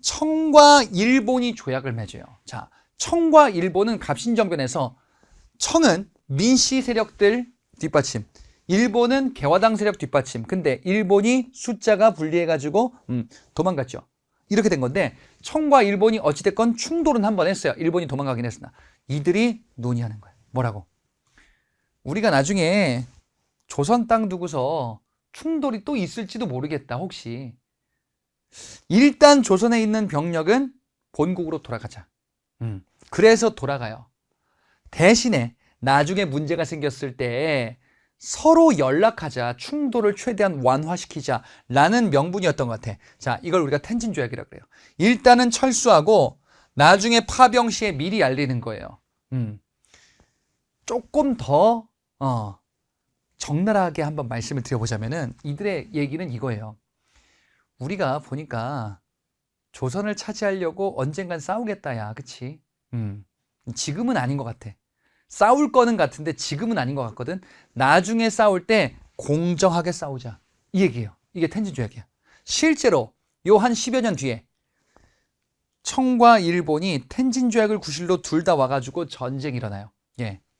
청과 일본이 조약을 맺어요. 자, 청과 일본은 갑신정변에서 청은 민씨 세력들 뒷받침, 일본은 개화당 세력 뒷받침. 근데 일본이 숫자가 불리해가지고 도망갔죠. 이렇게 된 건데 청과 일본이 어찌됐건 충돌은 한 번 했어요. 일본이 도망가긴 했으나 이들이 논의하는 거예요. 뭐라고? 우리가 나중에 조선 땅 두고서 충돌이 또 있을지도 모르겠다. 혹시 일단 조선에 있는 병력은 본국으로 돌아가자. 그래서 돌아가요. 대신에 나중에 문제가 생겼을 때 서로 연락하자. 충돌을 최대한 완화시키자 라는 명분이었던 것 같아. 자, 이걸 우리가 텐진조약이라고 그래요. 일단은 철수하고 나중에 파병 시에 미리 알리는 거예요. 조금 더 적나라하게 한번 말씀을 드려보자면은 이들의 얘기는 이거예요. 우리가 보니까 조선을 차지하려고 언젠간 싸우겠다, 야, 그치? 지금은 아닌 것 같아. 싸울 거는 같은데 지금은 아닌 것 같거든. 나중에 싸울 때 공정하게 싸우자. 이 얘기예요. 이게 텐진조약이야. 실제로 요 한 10여 년 뒤에 청과 일본이 텐진조약을 구실로 둘 다 와가지고 전쟁이 일어나요.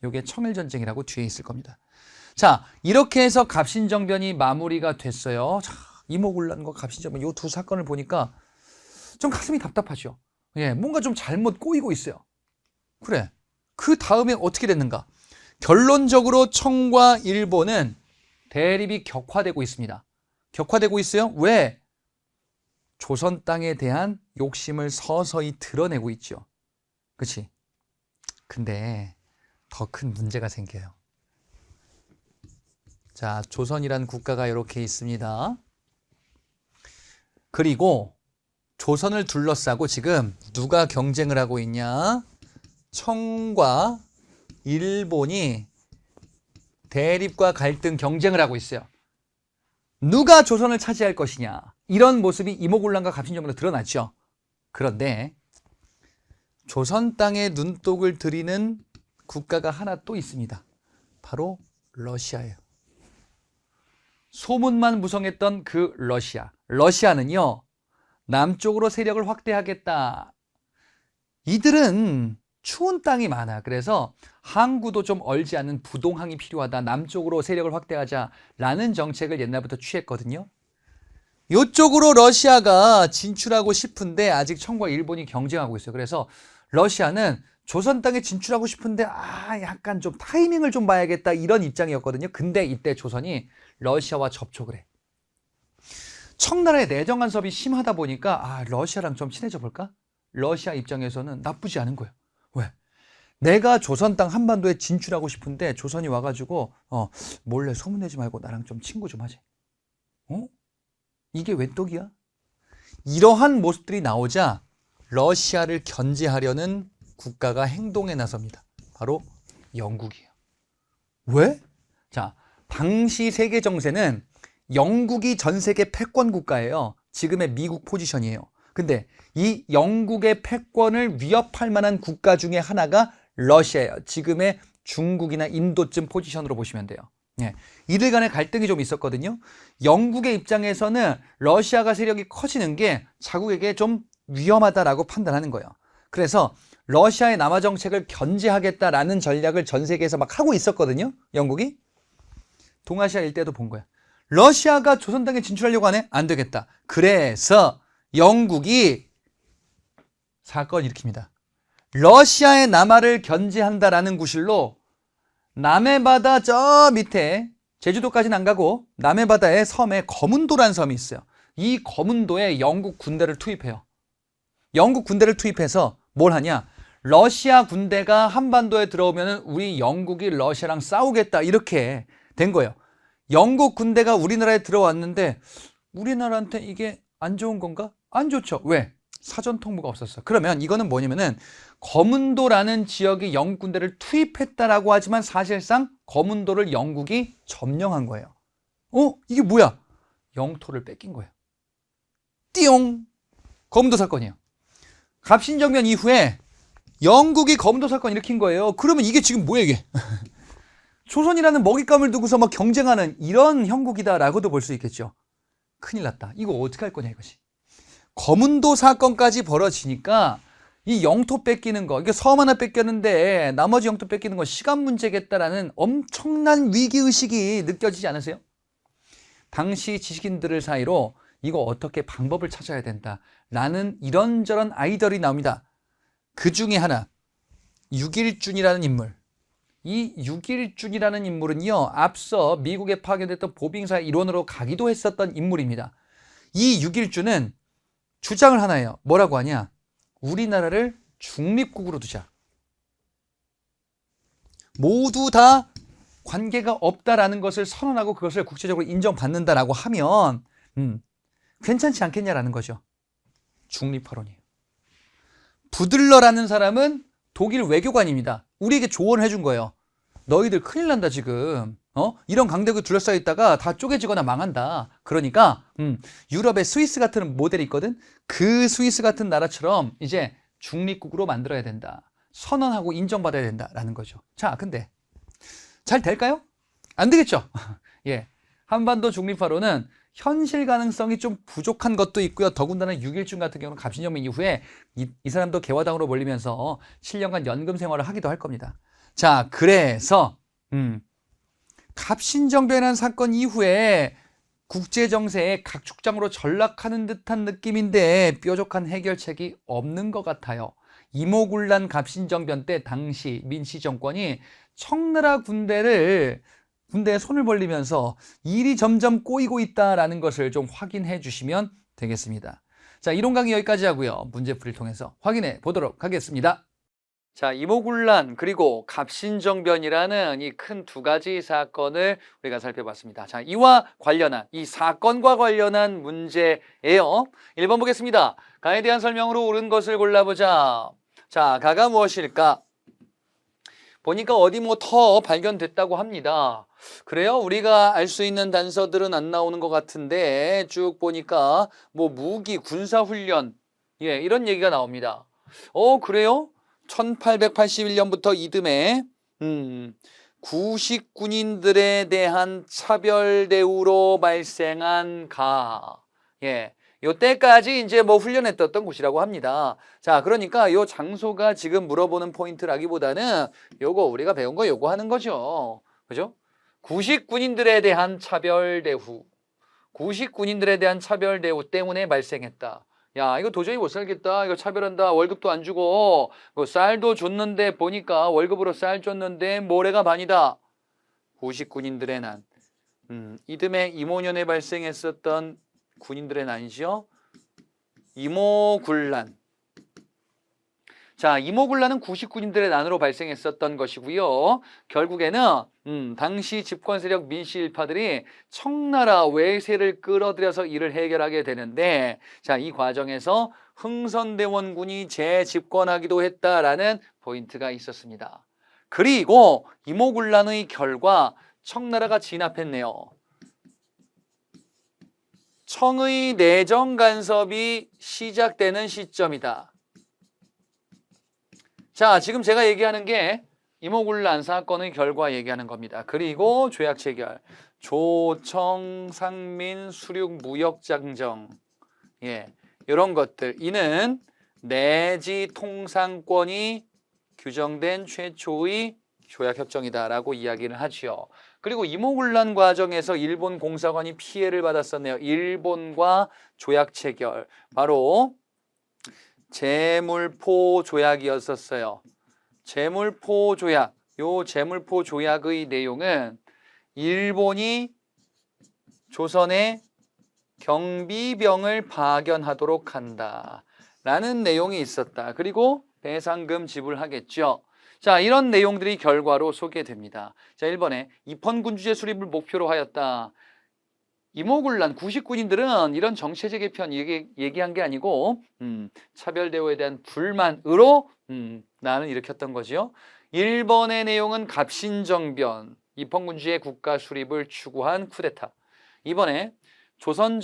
요게 청일전쟁이라고 뒤에 있을 겁니다. 자, 이렇게 해서 갑신정변이 마무리가 됐어요. 자, 이모군란과 갑신정변 요 두 사건을 보니까 좀 가슴이 답답하죠. 뭔가 좀 잘못 꼬이고 있어요. 그래. 그 다음에 어떻게 됐는가? 결론적으로 청과 일본은 대립이 격화되고 있습니다. 격화되고 있어요. 왜? 조선 땅에 대한 욕심을 서서히 드러내고 있죠. 그치? 근데 더 큰 문제가 생겨요. 자, 조선이란 국가가 이렇게 있습니다. 그리고 조선을 둘러싸고 지금 누가 경쟁을 하고 있냐? 청과 일본이 대립과 갈등 경쟁을 하고 있어요. 누가 조선을 차지할 것이냐? 이런 모습이 이모군란과 갑신정변으로 드러났죠. 그런데 조선 땅에 눈독을 들이는 국가가 하나 또 있습니다. 바로 러시아예요. 소문만 무성했던 그 러시아. 러시아는요, 남쪽으로 세력을 확대하겠다. 이들은 추운 땅이 많아. 그래서 항구도 좀 얼지 않는 부동항이 필요하다. 남쪽으로 세력을 확대하자라는 정책을 옛날부터 취했거든요. 이쪽으로 러시아가 진출하고 싶은데 아직 청과 일본이 경쟁하고 있어요. 그래서 러시아는 조선 땅에 진출하고 싶은데 약간 좀 타이밍을 좀 봐야겠다 이런 입장이었거든요. 근데 이때 조선이 러시아와 접촉을 해. 청나라의 내정 간섭이 심하다 보니까 러시아랑 좀 친해져 볼까? 러시아 입장에서는 나쁘지 않은 거예요. 왜? 내가 조선 땅 한반도에 진출하고 싶은데 조선이 와가지고 몰래 소문내지 말고 나랑 좀 친구 좀 하지. 이게 웬 떡이야? 이러한 모습들이 나오자 러시아를 견제하려는 국가가 행동에 나섭니다. 바로 영국이에요. 왜? 자, 당시 세계 정세는 영국이 전 세계 패권 국가예요. 지금의 미국 포지션이에요. 근데 이 영국의 패권을 위협할 만한 국가 중에 하나가 러시아예요. 지금의 중국이나 인도쯤 포지션으로 보시면 돼요. 이들 간의 갈등이 좀 있었거든요. 영국의 입장에서는 러시아가 세력이 커지는 게 자국에게 좀 위험하다라고 판단하는 거예요. 그래서 러시아의 남하 정책을 견제하겠다라는 전략을 전 세계에서 막 하고 있었거든요. 영국이. 동아시아 일대도 본 거야. 러시아가 조선 땅에 진출하려고 하네? 안 되겠다. 그래서 영국이 사건을 일으킵니다. 러시아의 남하를 견제한다라는 구실로 남해 바다 저 밑에 제주도까지는 안 가고 남해 바다의 섬에 거문도라는 섬이 있어요. 이 거문도에 영국 군대를 투입해요. 영국 군대를 투입해서 뭘 하냐? 러시아 군대가 한반도에 들어오면 우리 영국이 러시아랑 싸우겠다 이렇게 된 거예요. 영국 군대가 우리나라에 들어왔는데 우리나라한테 이게 안 좋은 건가? 안 좋죠. 왜? 사전 통보가 없었어. 그러면 이거는 뭐냐면은 거문도라는 지역에 영국 군대를 투입했다라고 하지만 사실상 거문도를 영국이 점령한 거예요. 이게 뭐야? 영토를 뺏긴 거예요. 띠용! 거문도 사건이에요. 갑신정변 이후에 영국이 거문도 사건 일으킨 거예요. 그러면 이게 지금 뭐야 이게? 조선이라는 먹잇감을 두고서 막 경쟁하는 이런 형국이다라고도 볼 수 있겠죠. 큰일 났다. 이거 어떻게 할 거냐 이것이. 거문도 사건까지 벌어지니까 이 영토 뺏기는 거, 이게 섬 하나 뺏겼는데 나머지 영토 뺏기는 건 시간 문제겠다라는 엄청난 위기의식이 느껴지지 않으세요? 당시 지식인들 사이로 이거 어떻게 방법을 찾아야 된다라는 이런저런 아이디어가 나옵니다. 그 중에 하나, 육일준이라는 인물. 이 육일준이라는 인물은요, 앞서 미국에 파견됐던 보빙사 일원으로 가기도 했었던 인물입니다. 이 육일준은 주장을 하나 해요. 뭐라고 하냐? 우리나라를 중립국으로 두자. 모두 다 관계가 없다라는 것을 선언하고 그것을 국제적으로 인정받는다라고 하면 괜찮지 않겠냐라는 거죠. 중립화론이에요. 부들러라는 사람은 독일 외교관입니다. 우리에게 조언을 해준 거예요. 너희들 큰일 난다 지금. 이런 강대국에 둘러싸여 있다가 다 쪼개지거나 망한다. 그러니까 유럽의 스위스 같은 모델이 있거든. 그 스위스 같은 나라처럼 이제 중립국으로 만들어야 된다. 선언하고 인정받아야 된다라는 거죠. 자, 근데 잘 될까요? 안 되겠죠. 예, 한반도 중립화로는 현실 가능성이 좀 부족한 것도 있고요. 더군다나 6.1중 같은 경우는 갑신정변 이후에 이 사람도 개화당으로 몰리면서 7년간 연금 생활을 하기도 할 겁니다. 자, 그래서 갑신정변이라는 사건 이후에 국제정세의 각축장으로 전락하는 듯한 느낌인데 뾰족한 해결책이 없는 것 같아요. 이모군란 갑신정변 때 당시 민씨 정권이 청나라 군대에 손을 벌리면서 일이 점점 꼬이고 있다는 것을 좀 확인해 주시면 되겠습니다. 자, 이론 강의 여기까지 하고요. 문제풀이를 통해서 확인해 보도록 하겠습니다. 자, 이모군란 그리고 갑신정변이라는 이 큰 두 가지 사건을 우리가 살펴봤습니다. 자, 이와 관련한 이 사건과 관련한 문제예요. 1번 보겠습니다. 가에 대한 설명으로 옳은 것을 골라보자. 자, 가가 무엇일까? 보니까 어디 뭐 터 발견됐다고 합니다. 그래요? 우리가 알 수 있는 단서들은 안 나오는 것 같은데 쭉 보니까 뭐 무기, 군사훈련 이런 얘기가 나옵니다. 그래요? 1881년부터 이듬해 구식 군인들에 대한 차별 대우로 발생한 가. 요때까지 이제 뭐 훈련했던 곳이라고 합니다. 자, 그러니까 요 장소가 지금 물어보는 포인트라기보다는 요거 우리가 배운 거 요거 하는 거죠. 그죠? 구식 군인들에 대한 차별 대우. 구식 군인들에 대한 차별 대우 때문에 발생했다. 야, 이거 도저히 못 살겠다. 이거 차별한다. 월급도 안 주고 쌀도 줬는데 보니까 월급으로 쌀 줬는데 모래가 반이다. 구식 군인들의 난. 이듬해 이모년에 발생했었던 군인들의 난이죠. 이모군란. 자, 이모군란은 구식 군인들의 난으로 발생했었던 것이고요. 결국에는 당시 집권 세력 민씨 일파들이 청나라 외세를 끌어들여서 이를 해결하게 되는데, 자, 이 과정에서 흥선대원군이 재집권하기도 했다라는 포인트가 있었습니다. 그리고 이모군란의 결과 청나라가 진압했네요. 청의 내정 간섭이 시작되는 시점이다. 자, 지금 제가 얘기하는 게 이모군란 사건의 결과 얘기하는 겁니다. 그리고 조약 체결, 조청, 상민, 수륙, 무역장정, 이런 것들. 이는 내지 통상권이 규정된 최초의 조약협정이다라고 이야기를 하지요. 그리고 이모군란 과정에서 일본 공사관이 피해를 받았었네요. 일본과 조약 체결. 바로 제물포 조약이었었어요. 제물포 조약. 요 제물포 조약의 내용은 일본이 조선에 경비병을 파견하도록 한다. 라는 내용이 있었다. 그리고 배상금 지불하겠죠. 자, 이런 내용들이 결과로 소개됩니다. 자, 1번에 입헌군주제 수립을 목표로 하였다. 이모군란 구식 군인들은 이런 정체제 개편 얘기한 게 아니고 차별 대우에 대한 불만으로 난을 일으켰던 거죠. 1번의 내용은 갑신정변, 입헌군주의 국가 수립을 추구한 쿠데타. 2번에 조선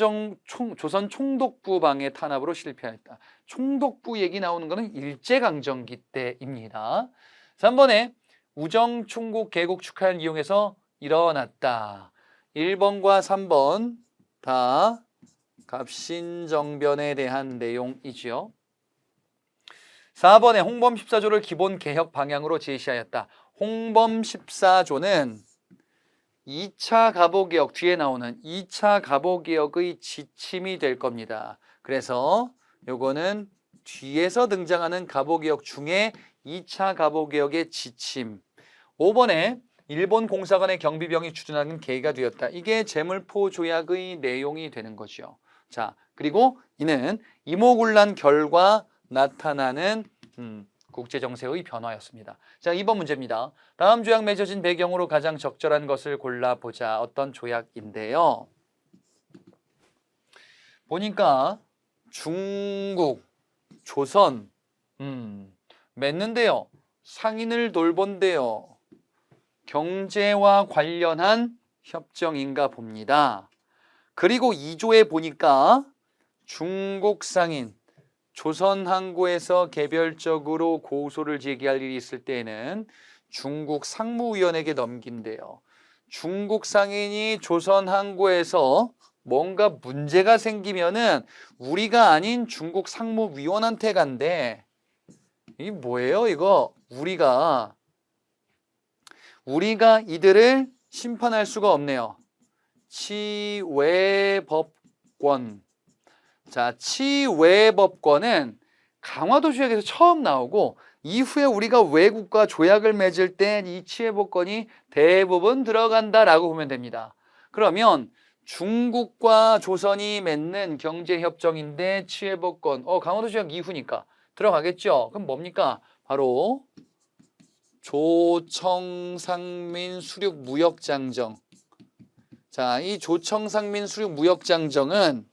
총독부 방해 탄압으로 실패하였다. 총독부 얘기 나오는 거는 일제강점기 때입니다. 3번에 우정 총국 개국 축하를 이용해서 일어났다. 1번과 3번 다 갑신정변에 대한 내용이지요. 4번에 홍범 14조를 기본 개혁 방향으로 제시하였다. 홍범 14조는 2차 갑오개혁, 뒤에 나오는 2차 갑오개혁의 지침이 될 겁니다. 그래서 요거는 뒤에서 등장하는 갑오개혁 중에 2차 갑오개혁의 지침. 5번에 일본 공사관의 경비병이 추진하는 계기가 되었다. 이게 제물포 조약의 내용이 되는 거죠. 자, 그리고 이는 이모군란 결과 나타나는 국제정세의 변화였습니다. 자, 2번 문제입니다. 다음 조약 맺어진 배경으로 가장 적절한 것을 골라보자. 어떤 조약인데요. 보니까 중국, 조선 맺는데요. 상인을 돌본대요. 경제와 관련한 협정인가 봅니다. 그리고 2조에 보니까 중국 상인, 조선 항구에서 개별적으로 고소를 제기할 일이 있을 때에는 중국 상무위원에게 넘긴대요. 중국 상인이 조선 항구에서 뭔가 문제가 생기면은 우리가 아닌 중국 상무위원한테 간대. 이게 뭐예요, 이거? 우리가 이들을 심판할 수가 없네요. 치외법권. 자, 치외법권은 강화도 조약에서 처음 나오고 이후에 우리가 외국과 조약을 맺을 때 이 치외법권이 대부분 들어간다라고 보면 됩니다. 그러면 중국과 조선이 맺는 경제협정인데 치해법권. 강원도 조약 이후니까 들어가겠죠. 그럼 뭡니까? 바로 조청상민 수륙무역장정. 자, 이 조청상민 수륙무역장정은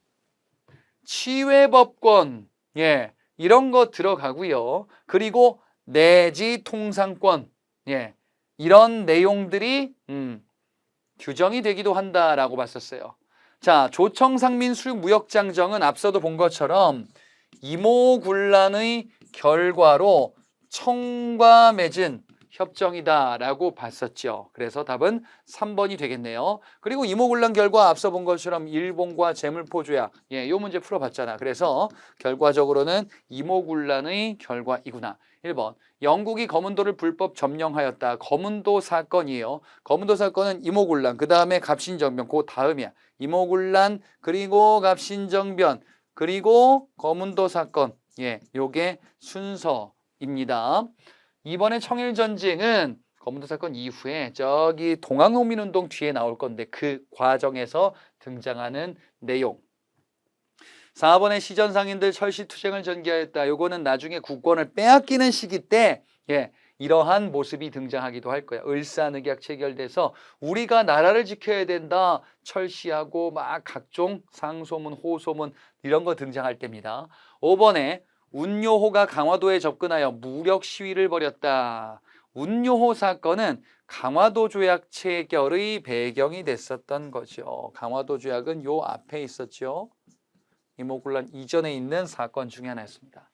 치외법권, 예, 이런 거 들어가고요. 그리고 내지 통상권, 예, 이런 내용들이 규정이 되기도 한다라고 봤었어요. 자, 조청상민 수륙무역장정은 앞서도 본 것처럼 이모군란의 결과로 청과 맺은 협정이다라고 봤었죠. 그래서 답은 3번이 되겠네요. 그리고 이모군란 결과 앞서 본 것처럼 일본과 재물포 조약, 이 문제 풀어봤잖아. 그래서 결과적으로는 이모군란의 결과이구나. 1번, 영국이 거문도를 불법 점령하였다. 거문도 사건이에요. 거문도 사건은 이모군란, 그 다음에 갑신정변, 그 다음이야. 이모군란, 그리고 갑신정변, 그리고 거문도 사건. 요게 순서입니다. 이번에 청일전쟁은 거문도 사건 이후에 저기 동학농민운동 뒤에 나올 건데 그 과정에서 등장하는 내용. 4번에 시전상인들 철시투쟁을 전개하였다. 요거는 나중에 국권을 빼앗기는 시기 때 이러한 모습이 등장하기도 할 거야. 을사늑약 체결돼서 우리가 나라를 지켜야 된다. 철시하고 막 각종 상소문, 호소문 이런 거 등장할 때입니다. 5번에 운요호가 강화도에 접근하여 무력 시위를 벌였다. 운요호 사건은 강화도 조약 체결의 배경이 됐었던 거죠. 강화도 조약은 요 앞에 있었죠. 이모군란 이전에 있는 사건 중에 하나였습니다.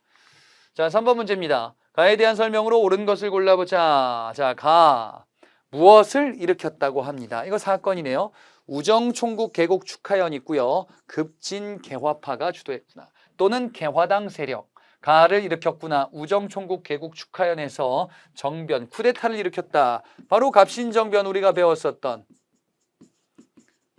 자, 3번 문제입니다. 가에 대한 설명으로 옳은 것을 골라보자. 자, 가. 무엇을 일으켰다고 합니다. 이거 사건이네요. 우정총국 개국 축하연 있고요. 급진 개화파가 주도했구나. 또는 개화당 세력. 가를 일으켰구나. 우정총국 개국 축하연에서 정변, 쿠데타를 일으켰다. 바로 갑신정변 우리가 배웠었던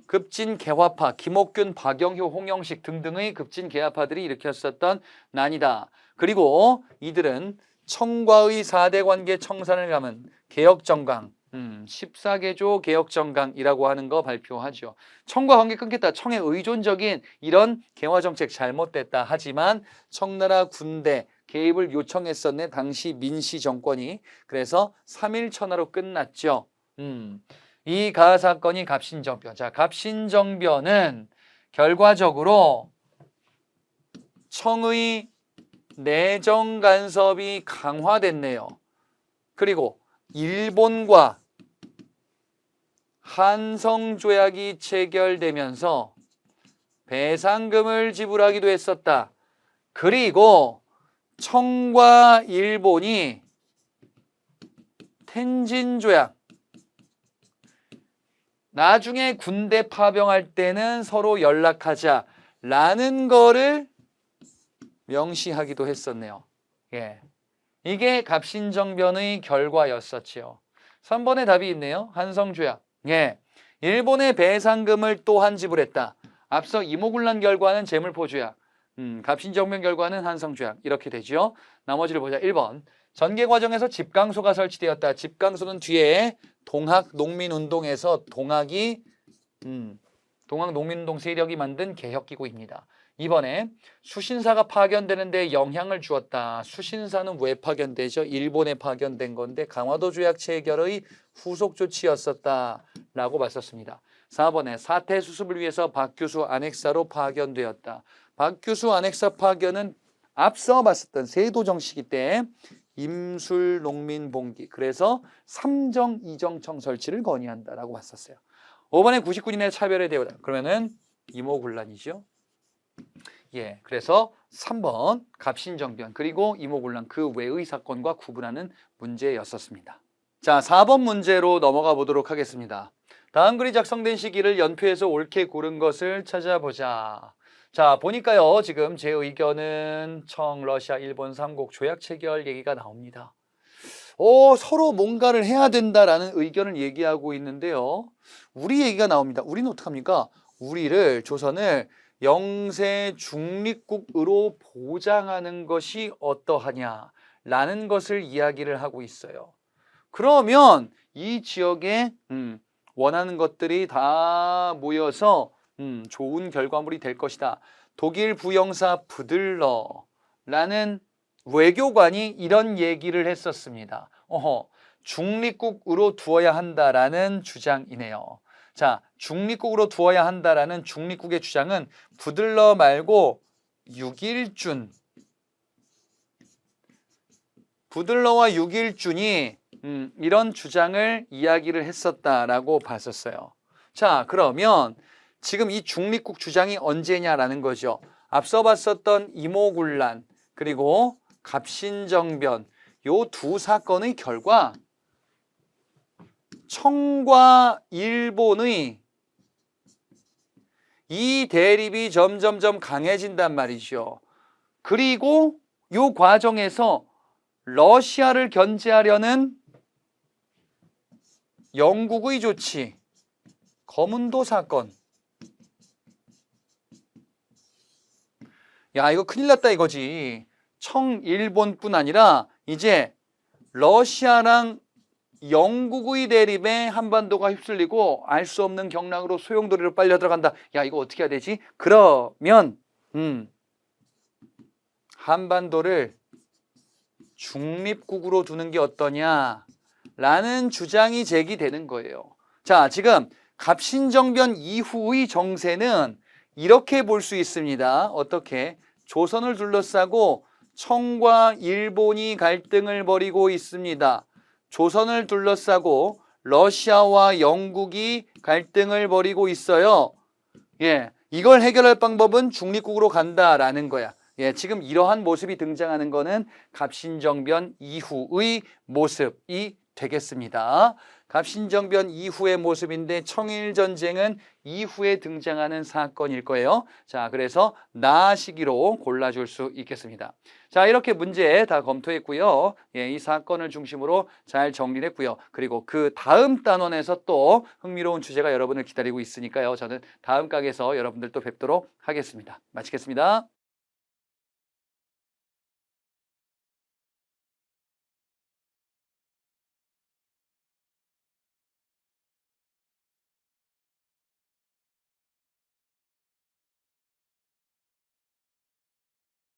급진 개화파, 김옥균, 박영효, 홍영식 등등의 급진 개화파들이 일으켰었던 난이다. 그리고 이들은 청과의 4대 관계 청산을 감은 개혁정강, 14개조 개혁정강이라고 하는 거 발표하죠. 청과 관계 끊겠다. 청의 의존적인 이런 개화정책 잘못됐다. 하지만 청나라 군대 개입을 요청했었네. 당시 민씨 정권이. 그래서 3일 천하로 끝났죠. 이 가 사건이 갑신정변. 자, 갑신정변은 결과적으로 청의 내정 간섭이 강화됐네요. 그리고 일본과 한성조약이 체결되면서 배상금을 지불하기도 했었다. 그리고 청과 일본이 텐진조약, 나중에 군대 파병할 때는 서로 연락하자라는 거를 명시하기도 했었네요. 이게 갑신정변의 결과였었지요. 3번의 답이 있네요. 한성조약. 일본의 배상금을 또한 지불했다. 앞서 이모군란 결과는 재물포조약, 갑신정변 결과는 한성조약. 이렇게 되죠. 나머지를 보자. 1번. 전개 과정에서 집강소가 설치되었다. 집강소는 뒤에 동학농민운동에서 동학농민운동 세력이 만든 개혁기구입니다. 2번에 수신사가 파견되는데 영향을 주었다. 수신사는 왜 파견되죠? 일본에 파견된 건데 강화도 조약 체결의 후속 조치였었다라고 봤었습니다. 4번에 사태 수습을 위해서 박규수 안핵사로 파견되었다. 박규수 안핵사 파견은 앞서 봤었던 세도정 시기 때 임술농민봉기, 그래서 삼정 이정청 설치를 건의한다라고 봤었어요. 5번에 99인의 차별의 대우다. 그러면은 이모군란이죠. 그래서 3번 갑신정변 그리고 이모군란 그 외의 사건과 구분하는 문제였었습니다. 자, 4번 문제로 넘어가 보도록 하겠습니다. 다음 글이 작성된 시기를 연표해서 옳게 고른 것을 찾아보자. 자, 보니까요, 지금 제 의견은 청, 러시아, 일본 3국 조약 체결 얘기가 나옵니다. 서로 뭔가를 해야 된다라는 의견을 얘기하고 있는데요. 우리 얘기가 나옵니다. 우리는 어떡합니까? 우리를, 조선을 영세 중립국으로 보장하는 것이 어떠하냐라는 것을 이야기를 하고 있어요. 그러면 이 지역에 원하는 것들이 다 모여서 좋은 결과물이 될 것이다. 독일 부영사 부들러라는 외교관이 이런 얘기를 했었습니다. 중립국으로 두어야 한다라는 주장이네요. 자, 중립국으로 두어야 한다라는 중립국의 주장은 부들러 말고 육일준, 부들러와 육일준이 이런 주장을 이야기를 했었다라고 봤었어요. 자, 그러면 지금 이 중립국 주장이 언제냐라는 거죠. 앞서 봤었던 이모군란 그리고 갑신정변 요 두 사건의 결과 청과 일본의 이 대립이 점점점 강해진단 말이죠. 그리고 요 과정에서 러시아를 견제하려는 영국의 조치, 거문도 사건. 야, 이거 큰일 났다 이거지. 청일본뿐 아니라 이제 러시아랑 영국의 대립에 한반도가 휩쓸리고 알 수 없는 경랑으로 소용돌이로 빨려 들어간다. 야, 이거 어떻게 해야 되지? 그러면 한반도를 중립국으로 두는 게 어떠냐라는 주장이 제기되는 거예요. 자, 지금 갑신정변 이후의 정세는 이렇게 볼 수 있습니다. 어떻게? 조선을 둘러싸고 청과 일본이 갈등을 벌이고 있습니다. 조선을 둘러싸고 러시아와 영국이 갈등을 벌이고 있어요. 예, 이걸 해결할 방법은 중립국으로 간다라는 거야. 예, 지금 이러한 모습이 등장하는 거는 갑신정변 이후의 모습이 되겠습니다. 갑신정변 이후의 모습인데 청일전쟁은 이후에 등장하는 사건일 거예요. 자, 그래서 나 시기로 골라줄 수 있겠습니다. 자, 이렇게 문제 다 검토했고요. 예, 이 사건을 중심으로 잘 정리를 했고요. 그리고 그 다음 단원에서 또 흥미로운 주제가 여러분을 기다리고 있으니까요. 저는 다음 강에서 여러분들 또 뵙도록 하겠습니다. 마치겠습니다.